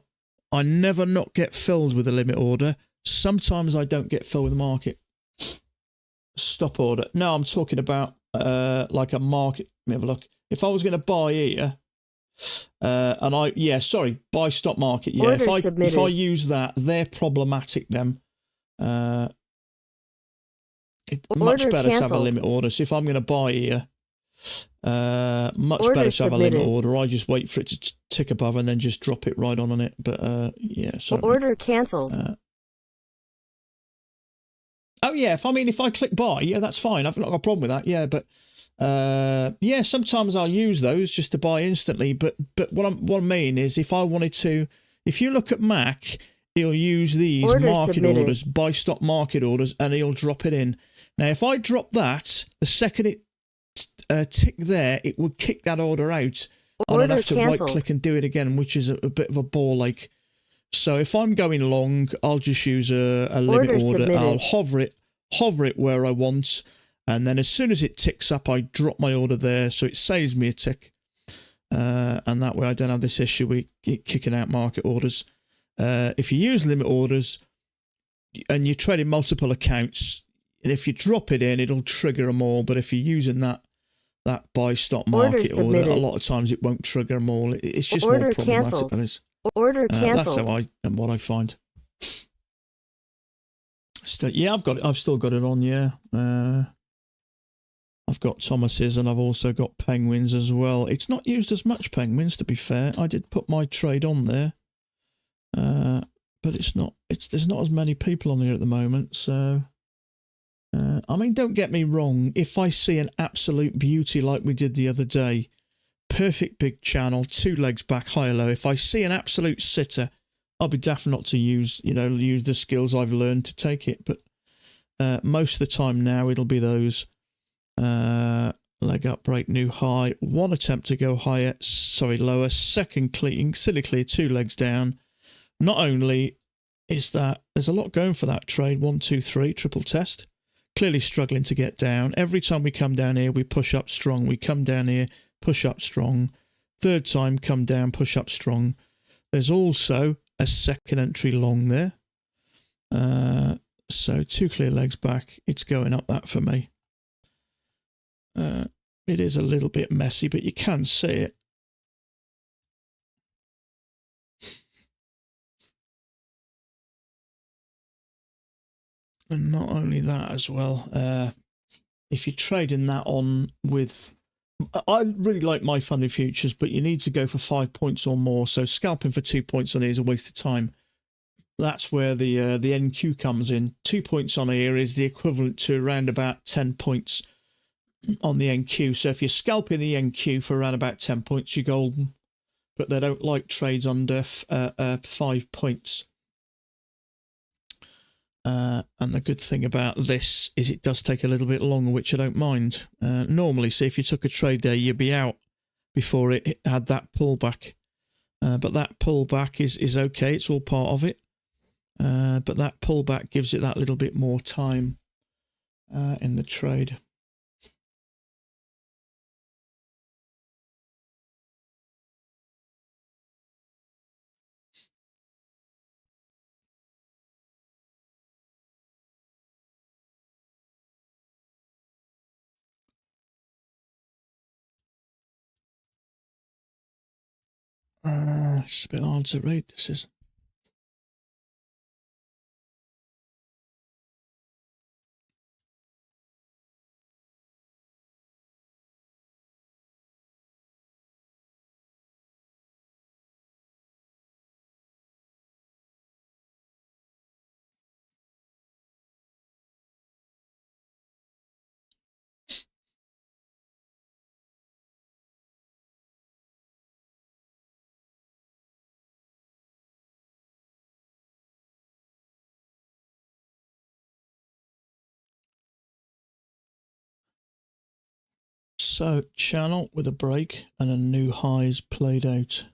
I never not get filled with a limit order. Sometimes I don't get filled with the market. Stop order. No, I'm talking about like a market. Let me have a look. If I was going to buy here, buy stop market. Yeah, if I use that, they're problematic. Them. It's much better to have a limit order. So if I'm going to buy here, much better to have a limit order. I just wait for it to tick above and then just drop it right on it. But yeah, sorry. Order cancelled. Oh yeah, if I click buy, yeah, that's fine. I've not got a problem with that. Yeah, but yeah, sometimes I'll use those just to buy instantly. But what I mean is, if I wanted to, if you look at Mac, he'll use these market orders, buy stop market orders, and he'll drop it in. Now, if I drop that, the second it tick there, it would kick that order out. And I'd have to right click and do it again, which is a bit of a ball ache. So if I'm going long, I'll just use a limit order. Submitted. I'll hover it where I want, and then as soon as it ticks up, I drop my order there, so it saves me a tick. And that way I don't have this issue with it kicking out market orders. If you use limit orders and you're trading multiple accounts, and if you drop it in, it'll trigger them all. But if you're using that buy stop market order, a lot of times it won't trigger them all. It's just more problematic than it. Order cancelled. That's what I find. Yeah, I've still got it on. Yeah, I've got Thomas's and I've also got Penguins as well. It's not used as much Penguins, to be fair. I did put my trade on there, but it's not. There's not as many people on here at the moment. So, I mean, don't get me wrong. If I see an absolute beauty like we did the other day, perfect big channel, 2 legs back, high low. If I see an absolute sitter, I'll be daft not to use the skills I've learned to take it. But most of the time now, it'll be those leg up, break new high, 1 attempt to go lower, second clean, silly clear, 2 legs down. Not only is that, there's a lot going for that trade, 1, 2, 3, triple test. Clearly struggling to get down. Every time we come down here, we push up strong. We come down here, push up strong. Third time, come down, push up strong. There's also a second entry long there. So 2 clear legs back. It's going up that for me. It is a little bit messy, but you can see it. And not only that as well, if you're trading that on with... I really like my funded futures, but you need to go for 5 points or more. So scalping for 2 points on here is a waste of time. That's where the NQ comes in. 2 points on here is the equivalent to around about 10 points on the NQ. So if you're scalping the NQ for around about 10 points, you're golden. But they don't like trades under 5 points. And the good thing about this is it does take a little bit longer, which I don't mind. Normally, see, if you took a trade there, you'd be out before it had that pullback. But that pullback is okay. It's all part of it. But that pullback gives it that little bit more time in the trade. It's a bit hard to read. This is. So, channel with a break and a new highs played out.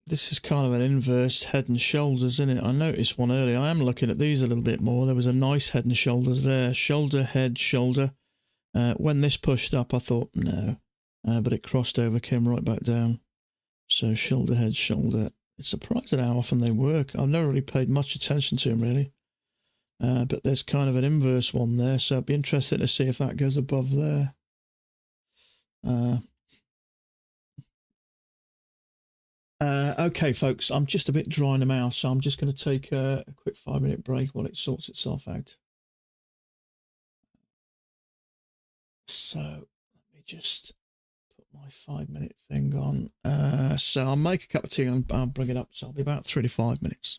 This is kind of an inverse head and shoulders, isn't it? I noticed one earlier. I am looking at these a little bit more. There was a nice head and shoulders there. Shoulder, head, shoulder. When this pushed up, I thought, no. But it crossed over, came right back down. So shoulder, head, shoulder. It's surprising how often they work. I've never really paid much attention to them, really. But there's kind of an inverse one there. So I'd be interested to see if that goes above there. Okay, folks, I'm just a bit dry in the mouth, so I'm just going to take a quick 5-minute break while it sorts itself out. So let me just put my 5-minute thing on. So I'll make a cup of tea and I'll bring it up. So I'll be about 3 to 5 minutes.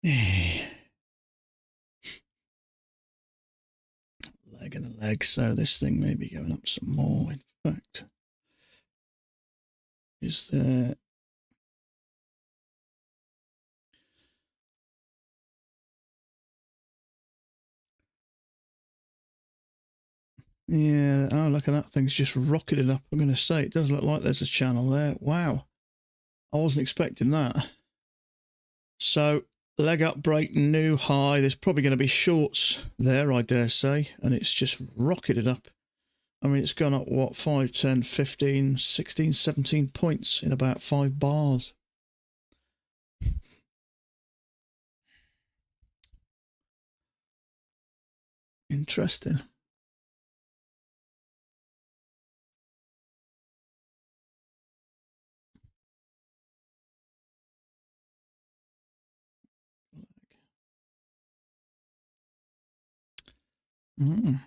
Leg and a leg, so this thing may be going up some more. In fact, is there? Yeah, oh, look at that thing's just rocketed up. I'm going to say, it does look like there's a channel there. Wow. I wasn't expecting that. So, leg up, break, new high. There's probably going to be shorts there, I dare say. And it's just rocketed up. I mean, it's gone up, what, 5, 10, 15, 16, 17 points in about 5 bars. Interesting. Mm.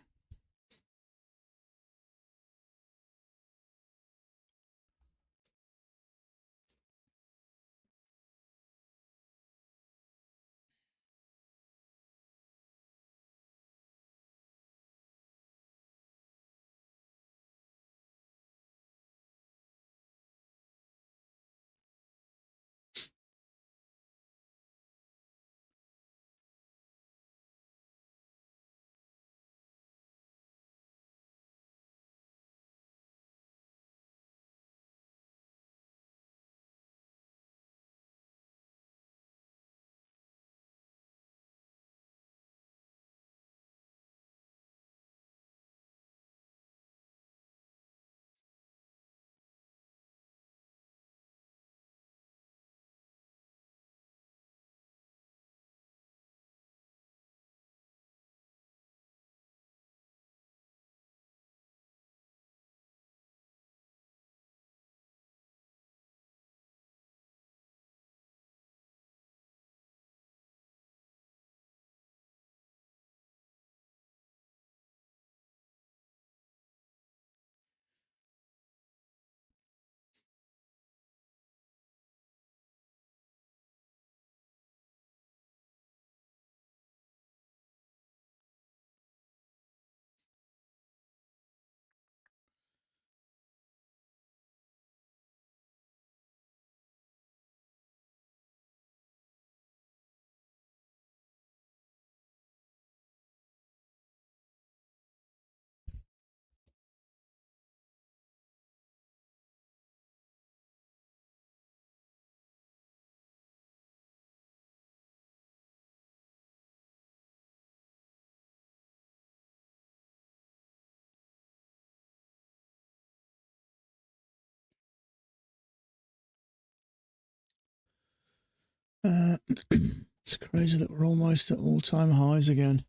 It's crazy that we're almost at all-time highs again.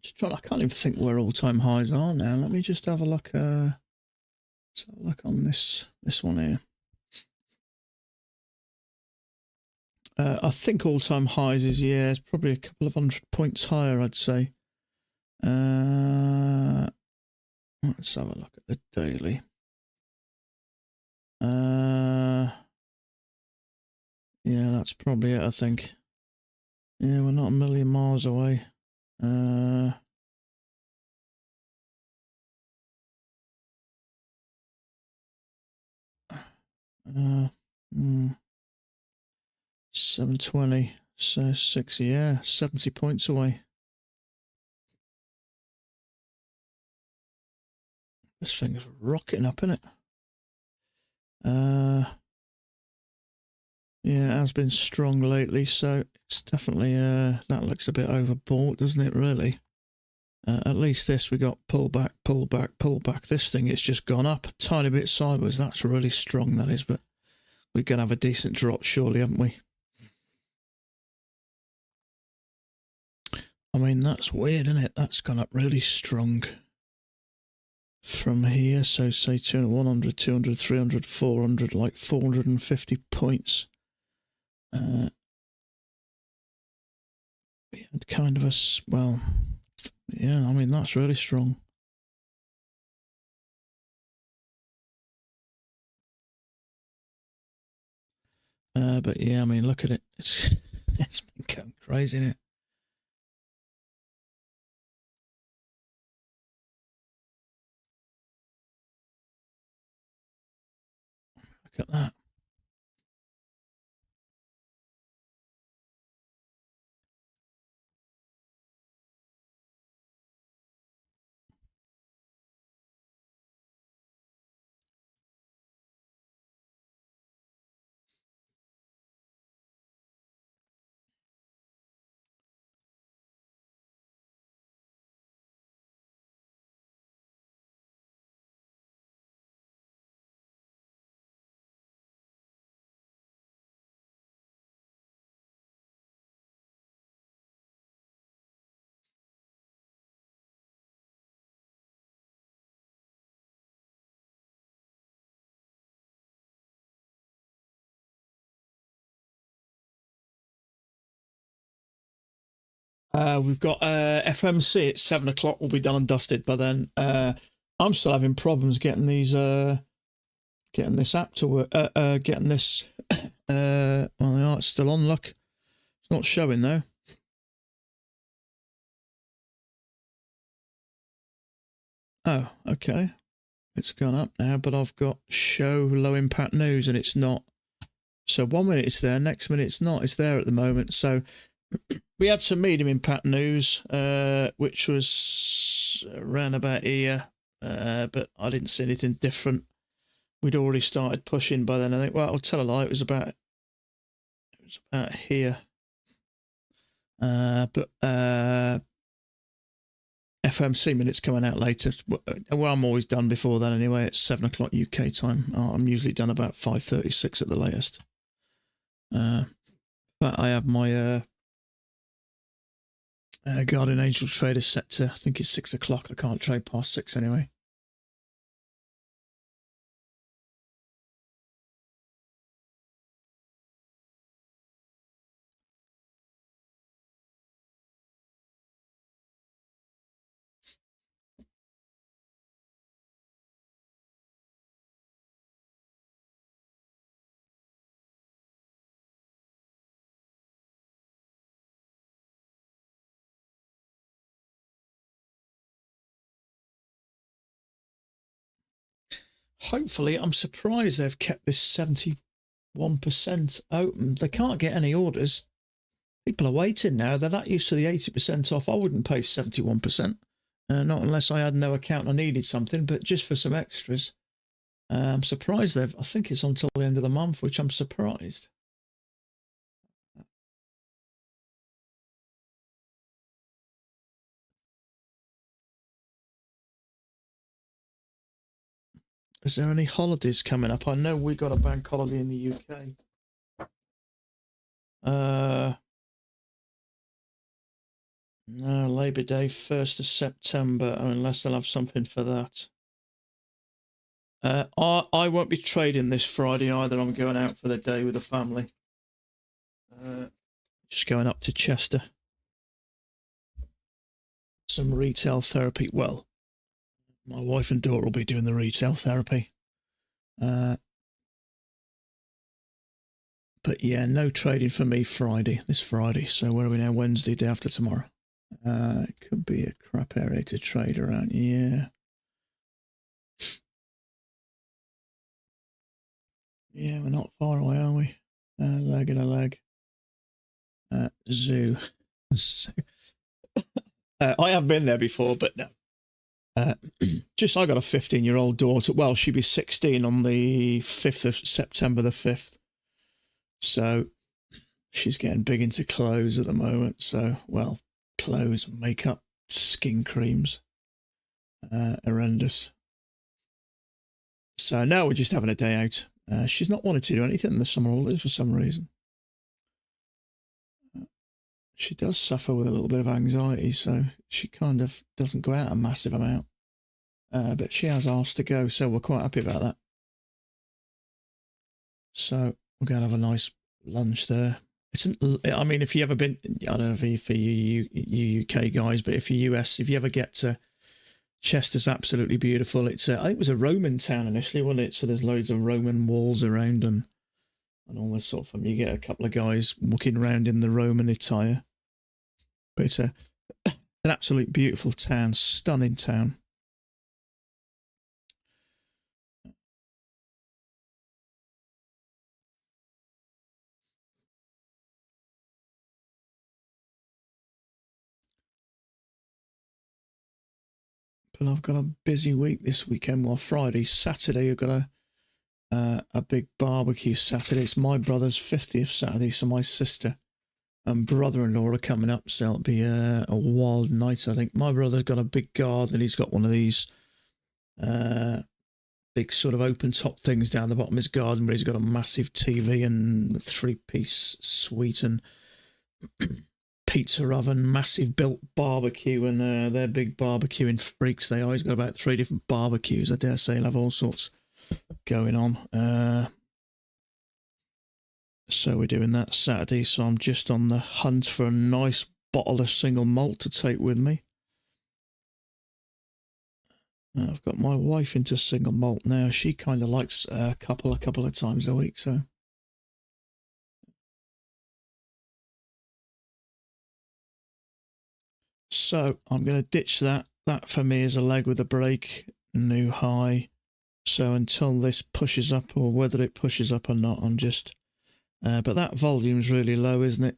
Just trying. I can't even think where all-time highs are now. Let me just have a look. Let's have a look on this one here. I think all-time highs is, yeah, it's probably a couple of 100 points higher, I'd say. Let's have a look at the daily. Yeah, that's probably it, I think. Yeah, we're not a million miles away. 720, so 60, yeah, 70 points away. This thing's rocketing up, isn't it? Yeah, it has been strong lately, so it's definitely, that looks a bit overbought, doesn't it, really? At least this, we got pull back, pull back, pull back. This thing, it's just gone up a tiny bit sideways. That's really strong, that is, but we're going to have a decent drop, surely, haven't we? I mean, that's weird, isn't it? That's gone up really strong from here. So say 200, 100, 200, 300, 400, like 450 points. We had kind of a, well, yeah, I mean, that's really strong. But yeah, I mean, look at it. It's been going crazy, isn't it? Look at that. We've got FMC at 7 o'clock. We'll be done and dusted by then. I'm still having problems getting these, getting this app to work. Getting this. Well, they are. It's still on. Look, it's not showing though. Oh, okay. It's gone up now, but I've got show low impact news, and it's not. So 1 minute it's there, next minute it's not. It's there at the moment. So we had some medium impact news, which was around about here, but I didn't see anything different. We'd already started pushing by then. I think. Well, I'll tell a lie. It was about here. But FMC minutes coming out later. Well, I'm always done before that anyway. It's 7 o'clock UK time. I'm usually done about 5:36 at the latest. But I have my Guardian Angel trader set to, I think it's 6 o'clock. I can't trade past 6 anyway. Hopefully, I'm surprised they've kept this 71% open. They can't get any orders. People are waiting now. They're that used to the 80% off. I wouldn't pay 71%. Not unless I had no account and I needed something, but just for some extras. I'm surprised I think it's until the end of the month, which I'm surprised. Is there any holidays coming up? I know we got a bank holiday in the UK. No, Labour Day, 1st of September, unless they'll have something for that. I won't be trading this Friday either. I'm going out for the day with the family. Just going up to Chester. Some retail therapy. Well, my wife and daughter will be doing the retail therapy. But yeah, no trading for me this Friday. So where are we now? Wednesday, day after tomorrow. It could be a crap area to trade around. Yeah. Yeah, we're not far away, are we? Leg and a leg. Zoo. I have been there before, but no. I got a 15-year-old daughter. Well, she'll be 16 on the 5th of September the 5th. So she's getting big into clothes at the moment. So, well, clothes, makeup, skin creams. Horrendous. So now we're just having a day out. She's not wanted to do anything in the summer holidays for some reason. She does suffer with a little bit of anxiety, so she kind of doesn't go out a massive amount. But she has asked to go, so we're quite happy about that. So we're going to have a nice lunch there. I mean, if you ever been, I don't know if for you UK guys, but if you're US, if you ever get to Chester's, absolutely beautiful. It's I think it was a Roman town initially, wasn't it? So there's loads of Roman walls around, and and all this sort of thing. You get a couple of guys walking around in the Roman attire. But it's an absolute beautiful town, stunning town. But I've got a busy week this weekend. Well, Friday, Saturday, I've got a big barbecue Saturday. It's my brother's 50th Saturday, so my sister and brother-in-law are coming up, so it'll be a wild night, I think. My brother's got a big garden. He's got one of these big sort of open top things down the bottom of his garden, where he's got a massive TV and 3-piece suite and pizza oven, massive built barbecue, and they're big barbecuing freaks. They are. He's got about 3 different barbecues. I dare say he'll have all sorts going on. So we're doing that Saturday. So I'm just on the hunt for a nice bottle of single malt to take with me. I've got my wife into single malt now. She kind of likes a couple of times a week. So I'm going to ditch that. That for me is a leg with a break, new high. So until this pushes up, or whether it pushes up or not, I'm just... but that volume's really low, isn't it?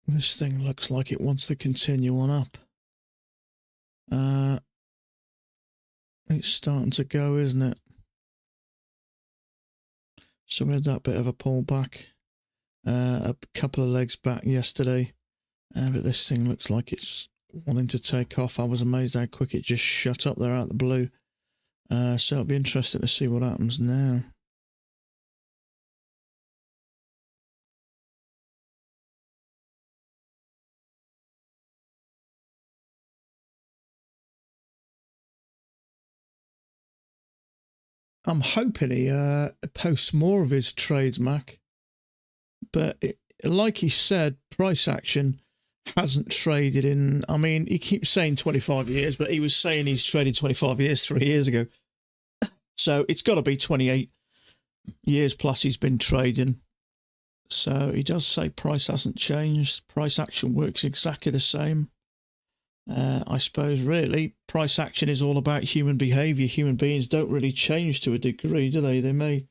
This thing looks like it wants to continue on up. It's starting to go, isn't it? So we had that bit of a pullback. A couple of legs back yesterday. But this thing looks like it's wanting to take off. I was amazed how quick it just shut up there out of the blue. So it'll be interesting to see what happens now. I'm hoping he posts more of his trades, Mac. But like he said, price action hasn't traded in... I mean, he keeps saying 25 years, but he was saying he's traded 25 years 3 years ago. So it's got to be 28 years plus he's been trading. So he does say price hasn't changed. Price action works exactly the same. I suppose really price action is all about human behavior. Human beings don't really change to a degree, do they? They may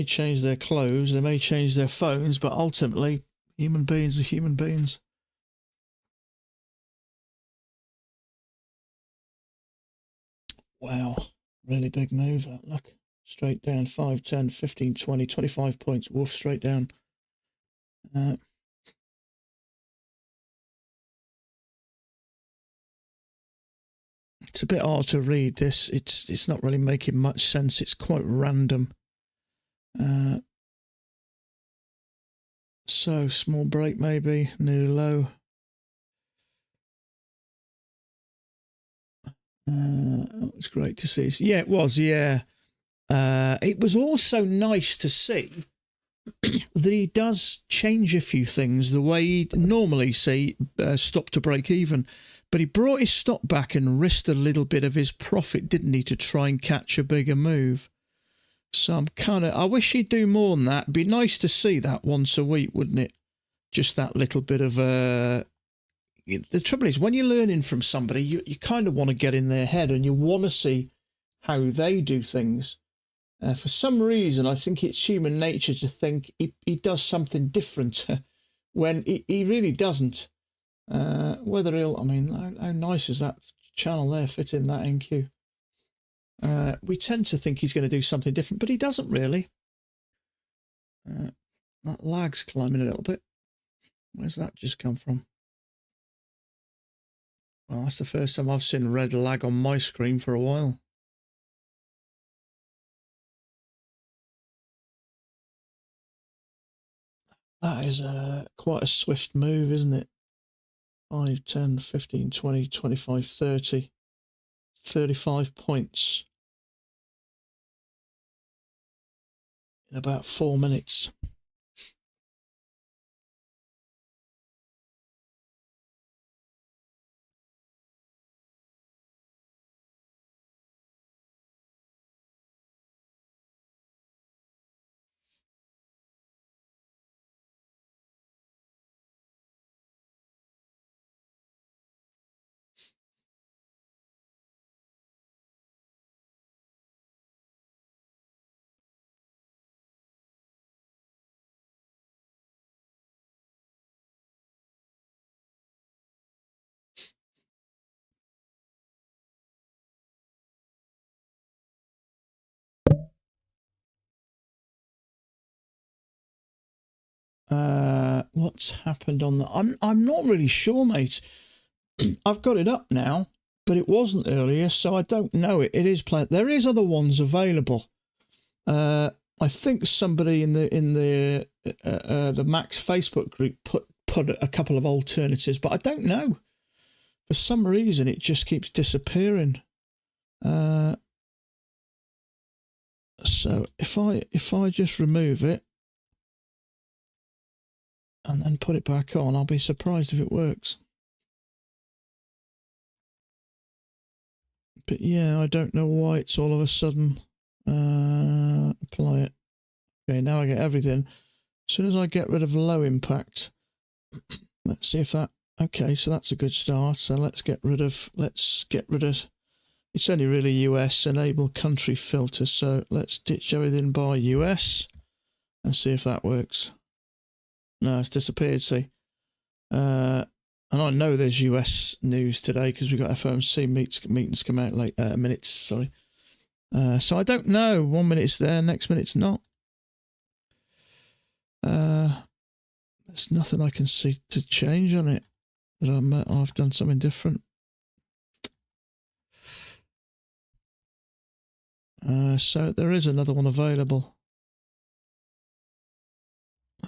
change their clothes, they may change their phones, but ultimately human beings are human beings. Wow, really big move that. Look, straight down 5, 10, 15, 20, 25 points. Woof, straight down. It's a bit hard to read this. It's not really making much sense. It's quite random. So So small break maybe, new low. It was great to see. Yeah, it was. Yeah, it was also nice to see that he does change a few things the way he'd normally see stop to break even, but he brought his stop back and risked a little bit of his profit, didn't he, to try and catch a bigger move. So I wish he'd do more than that. It'd be nice to see that once a week, wouldn't it? Just that little bit of the trouble is, when you're learning from somebody, you kind of want to get in their head and you want to see how they do things. For some reason, I think it's human nature to think he does something different when he really doesn't. Whether how nice is that channel there, fit in that NQ? We tend to think he's going to do something different, but he doesn't really. That lag's climbing a little bit. Where's that just come from? Well, that's the first time I've seen red lag on my screen for a while. That is quite a swift move, isn't it? 5, 10, 15, 20, 25, 30, 35 points in about 4 minutes. What's happened on that? I'm not really sure, mate. I've got it up now, but it wasn't earlier, so I don't know it. It is playing. There is other ones available. I think somebody in the Max Facebook group put a couple of alternatives, but I don't know. For some reason, it just keeps disappearing. So if I just remove it and then put it back on, I'll be surprised if it works. But yeah, I don't know why it's all of a sudden apply it. Okay, now I get everything. As soon as I get rid of low impact, let's see if that. Okay, so that's a good start. So let's get rid of. It's only really US, enable country filter. So let's ditch everything by US and see if that works. No, it's disappeared. See, and I know there's US news today because we've got FOMC meetings come out late minutes. Sorry. So I don't know. 1 minute it's there, next minute it's not. There's nothing I can see to change on it. That I've done something different. So there is another one available.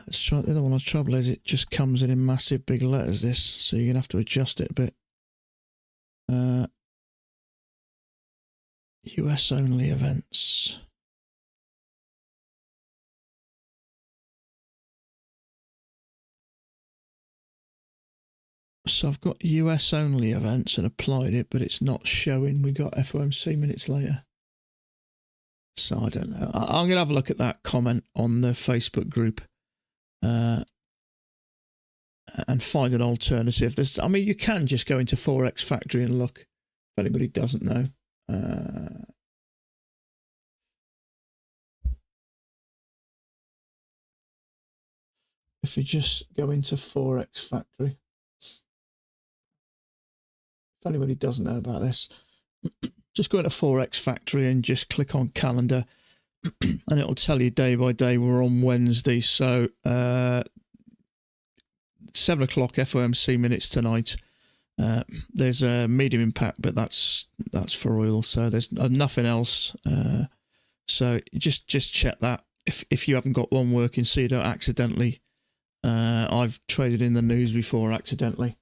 Let's try the other one. The trouble is it just comes in massive big letters, this, so you're going to have to adjust it a bit. US only events. So I've got US only events and applied it, but it's not showing. We got FOMC minutes later. So I don't know. I'm going to have a look at that comment on the Facebook group and find an alternative. You can just go into Forex Factory and look, if anybody doesn't know. If you just go into Forex Factory, if anybody doesn't know about this, just go into Forex Factory and just click on calendar and it'll tell you day by day. We're on Wednesday, so 7 o'clock FOMC minutes tonight. There's a medium impact, but that's for oil, so there's nothing else. So just check that if you haven't got one working, so you don't accidentally I've traded in the news before accidentally.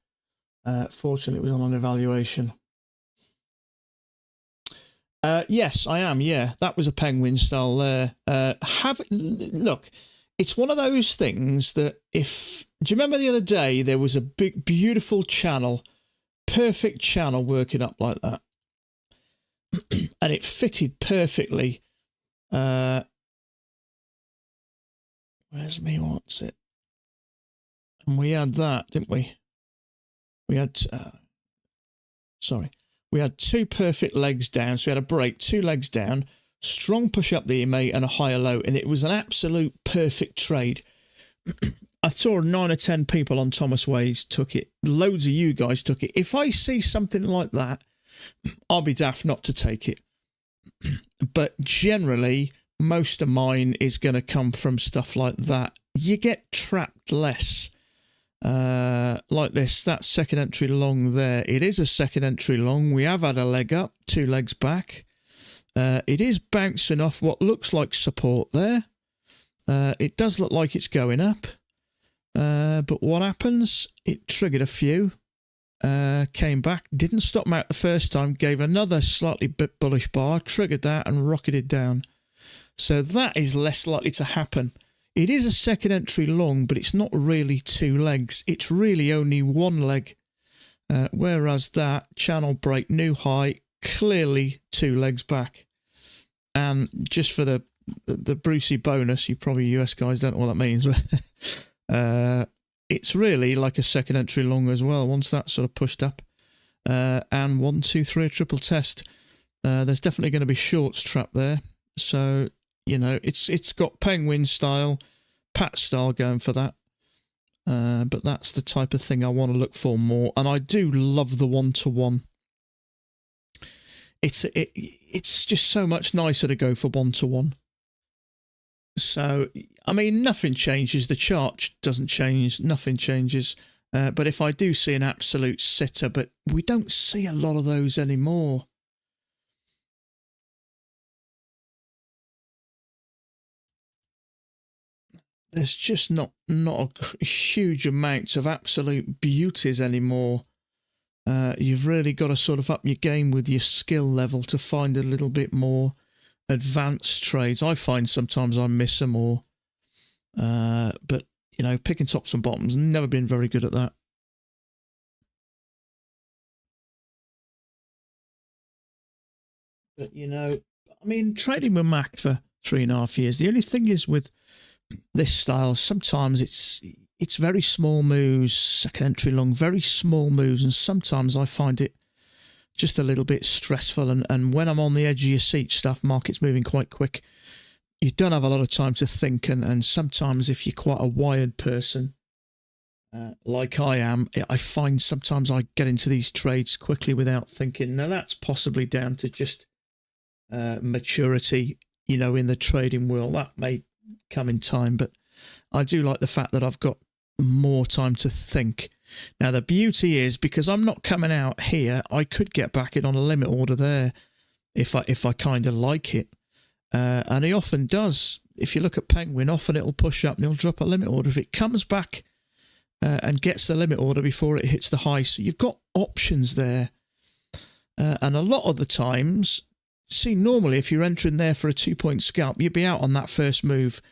Fortunately, it was on an evaluation. Yes, I am. Yeah, that was a penguin style there. Look, it's one of those things that do you remember the other day there was a big, beautiful channel, perfect channel working up like that, and it fitted perfectly. Where's me? What's it? And we had that, didn't we? We had. We had two perfect legs down, so we had a break, two legs down, strong push up the EMA and a higher low, and it was an absolute perfect trade. I saw 9 or 10 people on Thomas Ways took it. Loads of you guys took it. If I see something like that, I'll be daft not to take it. But generally, most of mine is going to come from stuff like that. You get trapped less. Like this, that second entry long there. It is a second entry long. We have had a leg up, 2 legs back. It is bouncing off what looks like support there. It does look like it's going up. But what happens? It triggered a few. Came back, didn't stop them out the first time, gave another slightly bit bullish bar, triggered that and rocketed down. So that is less likely to happen. It is a second entry long, but it's not really 2 legs. It's really only 1 leg. Whereas that channel break, new high, clearly 2 legs back. And just for the Brucey bonus, you probably US guys don't know what that means, but it's really like a second entry long as well. Once that's sort of pushed up, and 1, 2, 3, a triple test. There's definitely going to be shorts trapped there. So, you know, it's got penguin style, pat style going for that. But that's the type of thing I want to look for more. And I do love the 1-to-1. It's just so much nicer to go for 1-to-1. So, I mean, nothing changes. The chart doesn't change. Nothing changes. But if I do see an absolute sitter, but we don't see a lot of those anymore. There's just not a huge amount of absolute beauties anymore. You've really got to sort of up your game with your skill level to find a little bit more advanced trades. I find sometimes I miss them more. But, you know, picking tops and bottoms, never been very good at that. But, you know, I mean, trading with Mac for 3.5 years, the only thing is with this style, sometimes it's very small moves, second entry long, very small moves, and sometimes I find it just a little bit stressful. And when I'm on the edge of your seat stuff, market's moving quite quick, you don't have a lot of time to think, and sometimes if you're quite a wired person, like I am, I find sometimes I get into these trades quickly without thinking. Now that's possibly down to just maturity, you know, in the trading world. That may come in time, but I do like the fact that I've got more time to think. Now the beauty is, because I'm not coming out here, I could get back in on a limit order there if I kind of like it, and he often does. If you look at Penguin, often it'll push up and it'll drop a limit order if it comes back and gets the limit order before it hits the high. So you've got options there, and a lot of the times, see, normally if you're entering there for a 2-point scalp, you'd be out on that first move.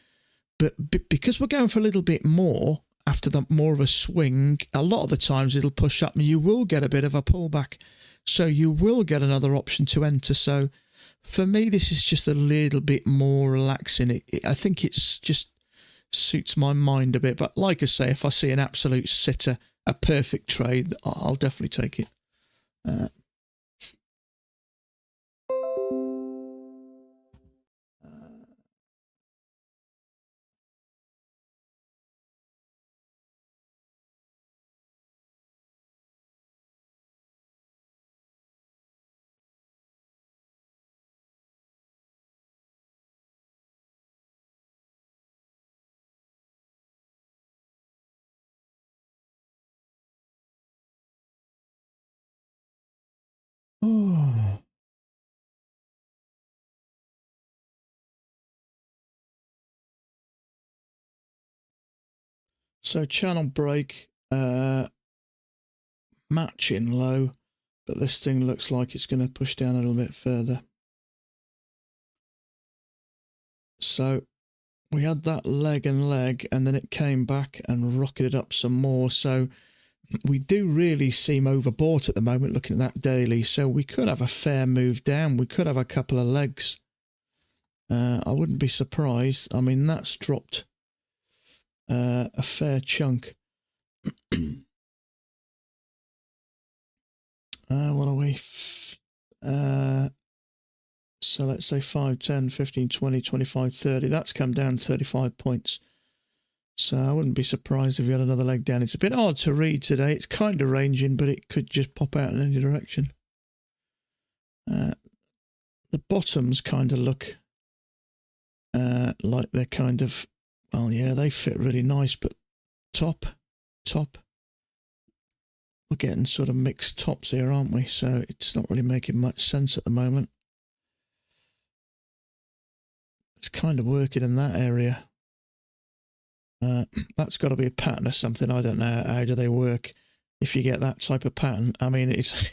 But because we're going for a little bit more after more of a swing, a lot of the times it'll push up and you will get a bit of a pullback. So you will get another option to enter. So for me, this is just a little bit more relaxing. I think it's just suits my mind a bit. But like I say, if I see an absolute sitter, a perfect trade, I'll definitely take it. Oh. So channel break, matching low, but this thing looks like it's going to push down a little bit further. So we had that leg and leg, and then it came back and rocketed up some more. So we do really seem overbought at the moment looking at that daily. So we could have a fair move down. We could have a couple of legs. I wouldn't be surprised. I mean, that's dropped a fair chunk. What are we? So let's say 5, 10, 15, 20, 25, 30. That's come down 35 points. So I wouldn't be surprised if we had another leg down. It's a bit hard to read today. It's kind of ranging, but it could just pop out in any direction. The bottoms kind of look like they're kind of, well, yeah, they fit really nice, but top, we're getting sort of mixed tops here, aren't we? So it's not really making much sense at the moment. It's kind of working in that area. That's got to be a pattern or something. I don't know. How do they work? If you get that type of pattern, I mean, it's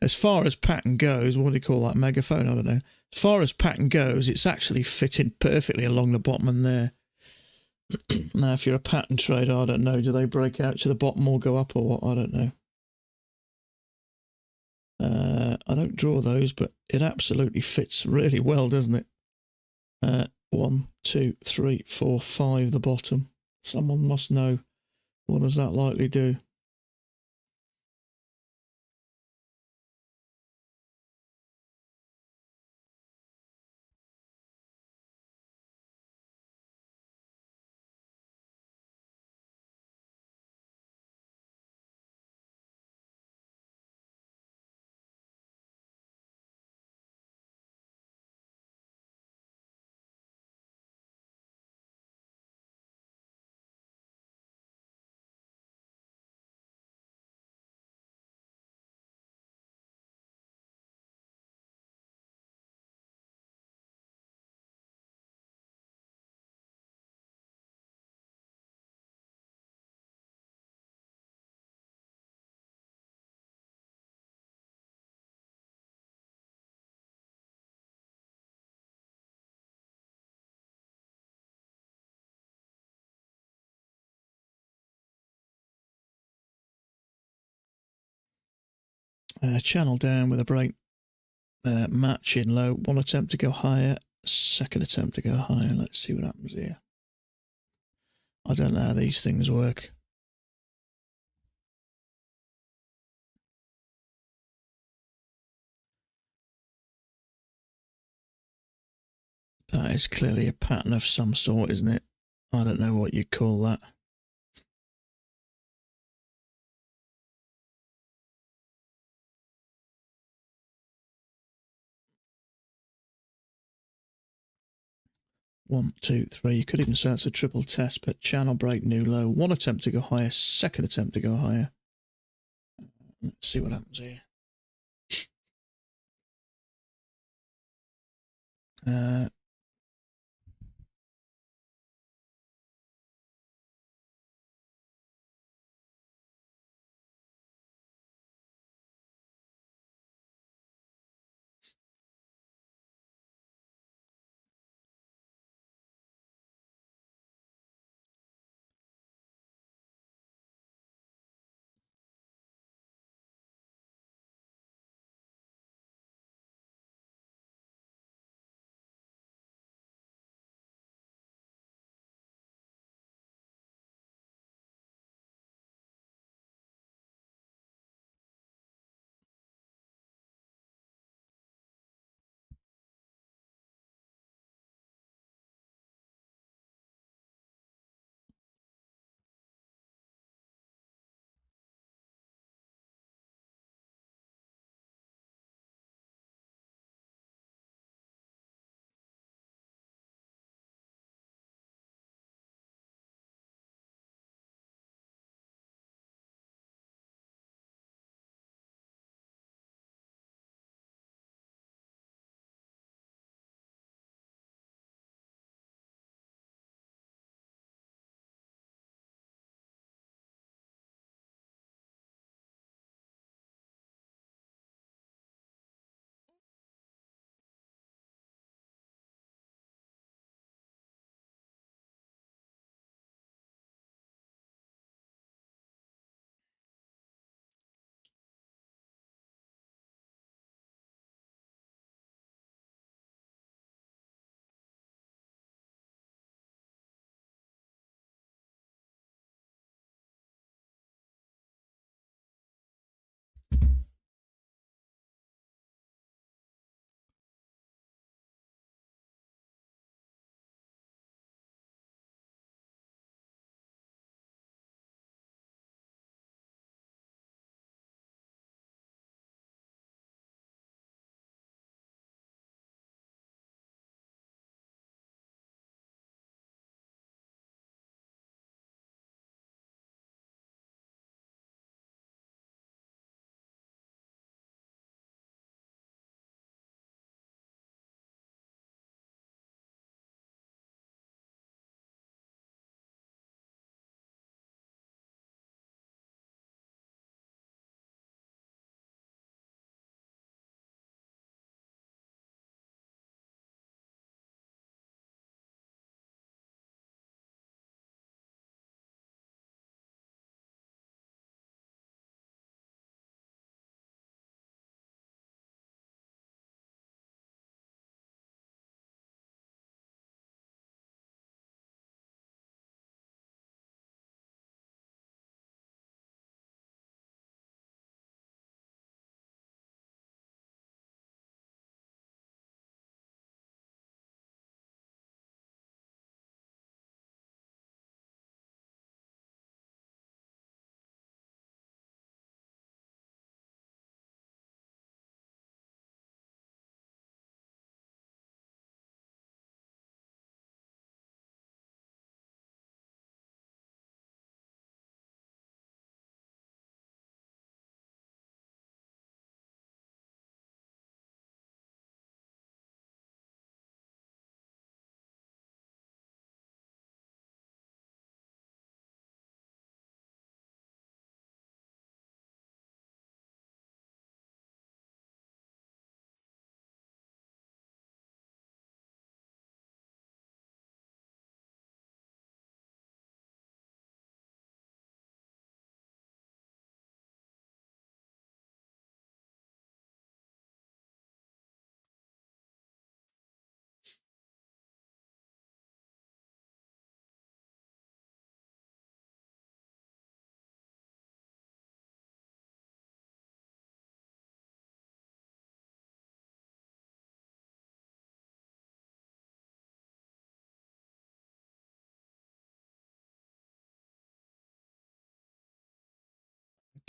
as far as pattern goes. What do you call that? Megaphone? I don't know. As far as pattern goes, it's actually fitting perfectly along the bottom and there. Now, if you're a pattern trader, I don't know. Do they break out to the bottom or go up or what? I don't know. I don't draw those, but it absolutely fits really well, doesn't it? 1, 2, 3, 4, 5, the bottom. Someone must know. What does that likely do? Channel down with a break. Matching low. One attempt to go higher. Second attempt to go higher. Let's see what happens here. I don't know how these things work. That is clearly a pattern of some sort, isn't it? I don't know what you call that. One, two, three. You could even say it's a triple test, but channel break, new low. One attempt to go higher, second attempt to go higher. Let's see what happens here.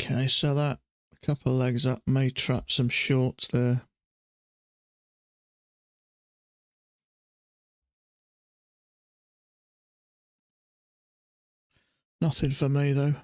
Okay, so that a couple of legs up may trap some shorts there. Nothing for me though.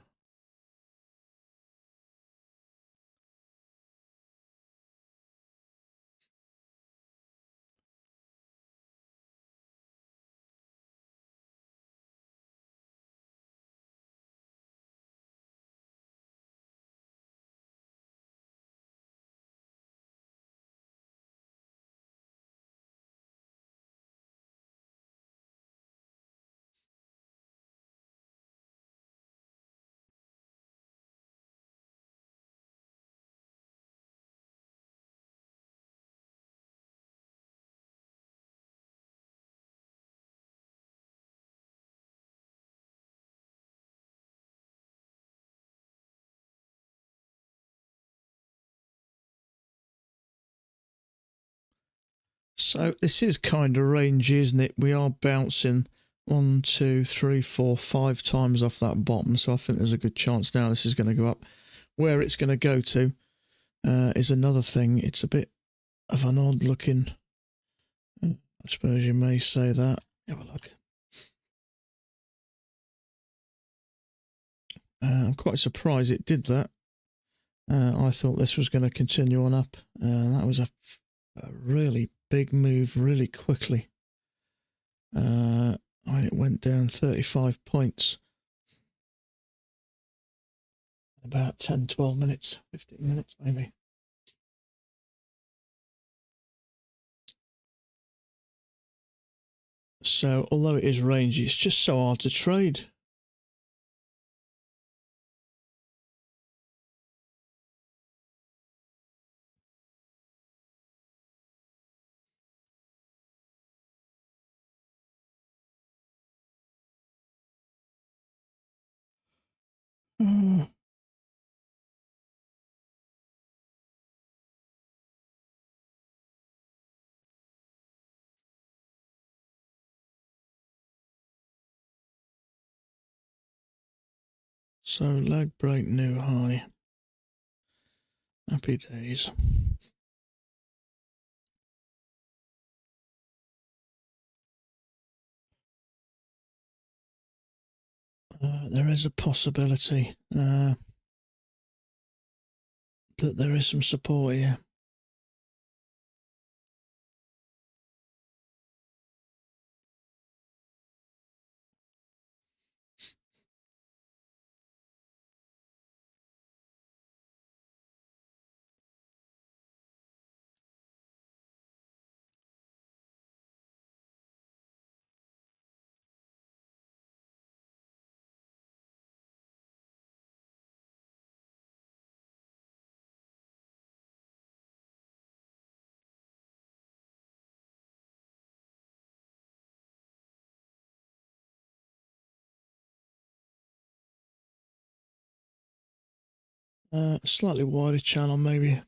So this is kind of rangy, isn't it? We are bouncing 1, 2, 3, 4, 5 times off that bottom. So I think there's a good chance now this is going to go up. Where it's going to go to is another thing. It's a bit of an odd looking, I suppose you may say that. Have a look. I'm quite surprised it did that. I thought this was going to continue on up. That was a really big move really quickly. And it went down 35 points. About 10, 12 minutes, 15 minutes maybe. So although it is rangy, it's just so hard to trade. So leg break, new high. Happy days. There is a possibility that there is some support here. Slightly wider channel maybe.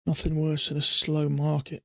Nothing worse than a slow market.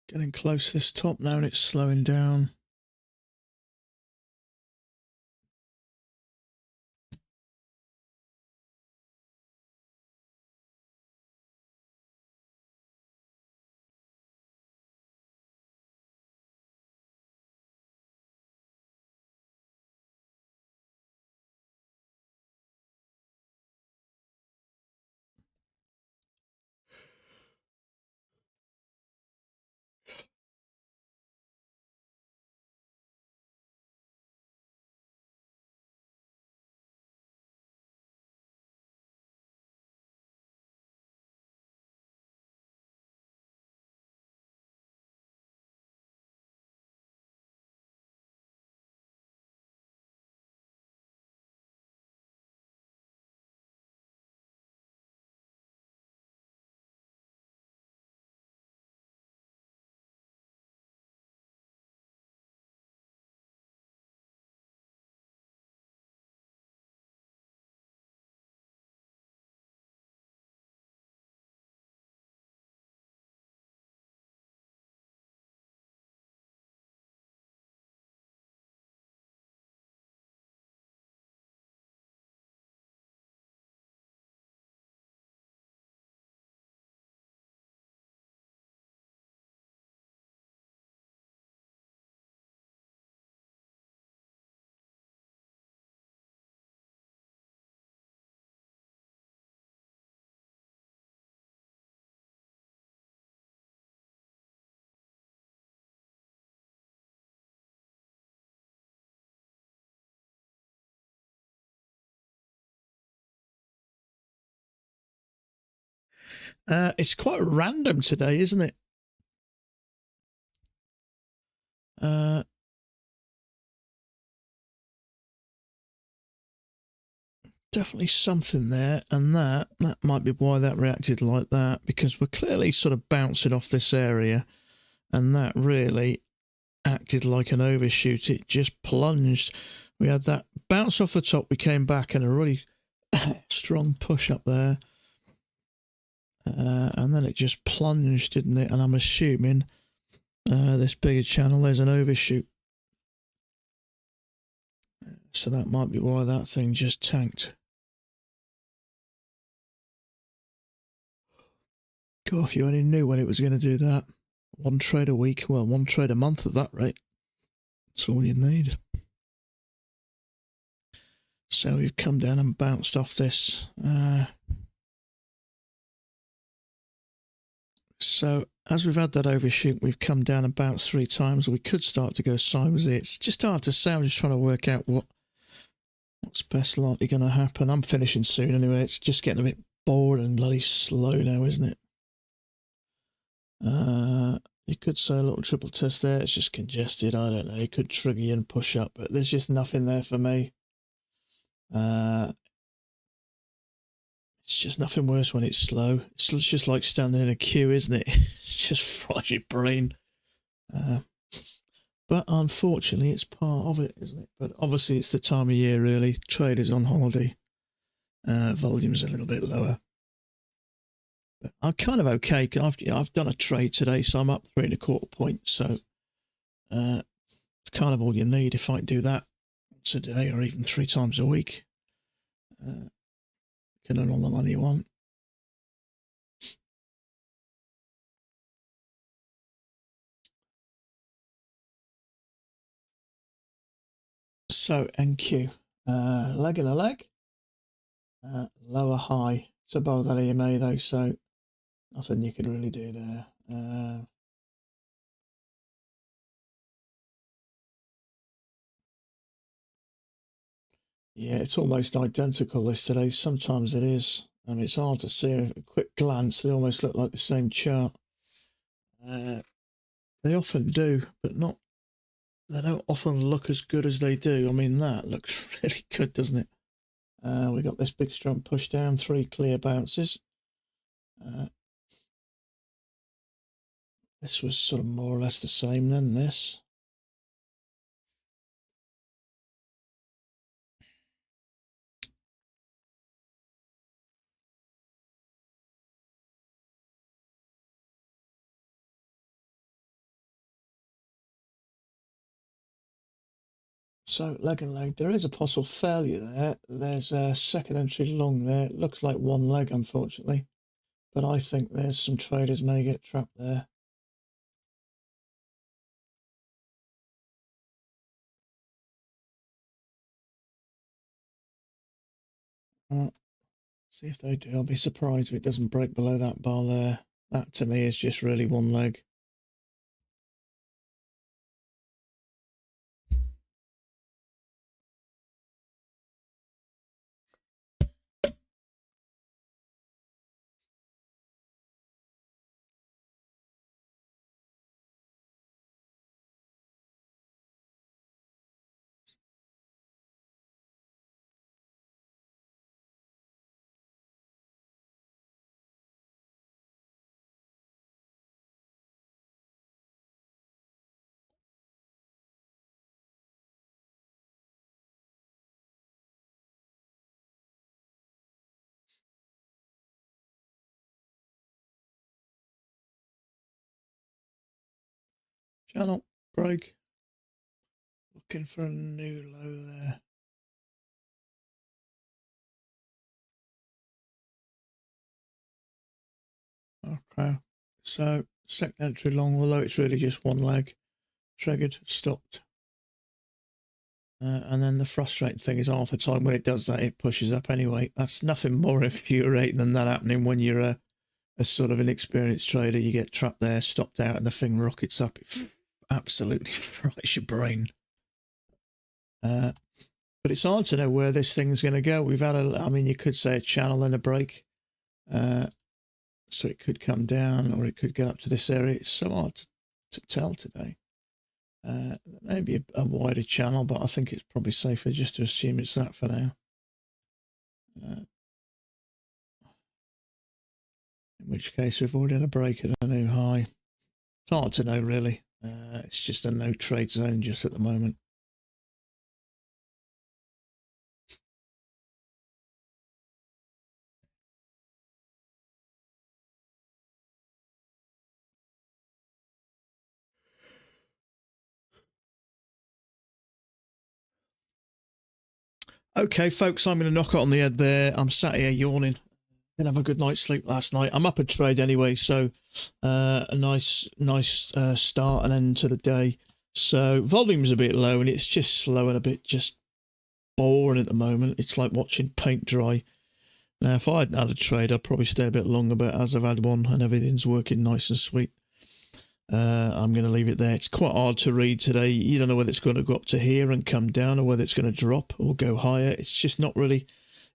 Getting close to this top now and it's slowing down. It's quite random today, isn't it? Definitely something there, and that might be why that reacted like that, because we're clearly sort of bouncing off this area, and that really acted like an overshoot. It just plunged. We had that bounce off the top, we came back, and a really strong push up there, and then it just plunged, didn't it? And I'm assuming this bigger channel, there's an overshoot, so that might be why that thing just tanked. God, if you only knew when it was going to do that. One trade a week, well, one trade a month at that rate. That's all you need. So we've come down and bounced off this. So as we've had that overshoot, we've come down and bounced 3 times. We could start to go sideways. It's just hard to say. I'm just trying to work out what's best likely going to happen. I'm finishing soon anyway. It's just getting a bit bored and bloody slow now, isn't it? You could say a little triple test there. It's just congested. I don't know. You could trigger you and push up, but there's just nothing there for me. It's just nothing worse when it's slow. It's just like standing in a queue, isn't it? It just fries your brain. But unfortunately, it's part of it, isn't it? But obviously, it's the time of year, really. Traders on holiday. Volume's a little bit lower. But I'm kind of okay. I've done a trade today, so I'm up 3 1/4 points. So it's kind of all you need if I do that. once a day or even 3 times a week. Can earn all the money you want. So NQ, leg and a leg, lower high. It's above that EMA though, so nothing you could really do there. Yeah, it's almost identical this today. Sometimes it is. I mean, it's hard to see at a quick glance. They almost look like the same chart. They often do, but not. They don't often look as good as they do. I mean, that looks really good, doesn't it? We got this big strong push down, 3 clear bounces. This was sort of more or less the same than this. So leg and leg, there is a possible failure there. There's a second entry long there. It looks like one leg, unfortunately. But I think there's some traders may get trapped there. See if they do. I'll be surprised if it doesn't break below that bar there. That to me is just really one leg. Channel break. Looking for a new low there. Okay, so second entry long, although it's really just one leg, triggered, stopped. And then the frustrating thing is half the time when it does that, it pushes up anyway. That's nothing more infuriating than that happening when you're a sort of inexperienced trader. You get trapped there, stopped out, and the thing rockets up. It absolutely fries your brain. But it's hard to know where this thing's going to go. We've had I mean, you could say a channel and a break. So it could come down or it could get up to this area. It's so hard to tell today. Maybe a wider channel, but I think it's probably safer just to assume it's that for now. In which case we've already had a break at a new high. It's hard to know really. It's just a no trade zone just at the moment. Okay, folks, I'm going to knock it on the head there. I'm sat here yawning. Didn't have a good night's sleep last night. I'm up at trade anyway, so a nice start and end to the day. So volume's a bit low and it's just slow and a bit just boring at the moment. It's like watching paint dry. Now, if I hadn't had a trade, I'd probably stay a bit longer, but as I've had one and everything's working nice and sweet, I'm going to leave it there. It's quite hard to read today. You don't know whether it's going to go up to here and come down or whether it's going to drop or go higher. It's just not really,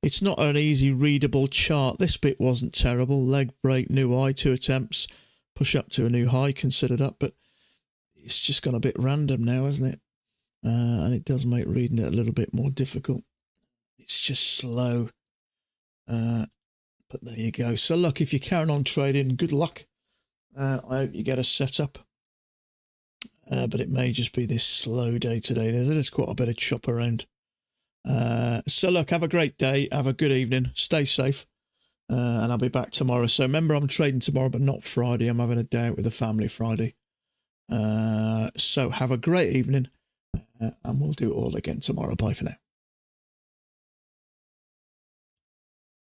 it's not an easy readable chart. This bit wasn't terrible. Leg break, new high, 2 attempts, push up to a new high, considered up, but it's just gone a bit random now, hasn't it? And it does make reading it a little bit more difficult. It's just slow. But there you go. So look, if you're carrying on trading, good luck. I hope you get a setup. But it may just be this slow day today. There's quite a bit of chop around. So look, have a great day. Have a good evening. Stay safe. And I'll be back tomorrow. So remember, I'm trading tomorrow, but not Friday. I'm having a day out with the family Friday. So have a great evening. And we'll do it all again tomorrow. Bye for now.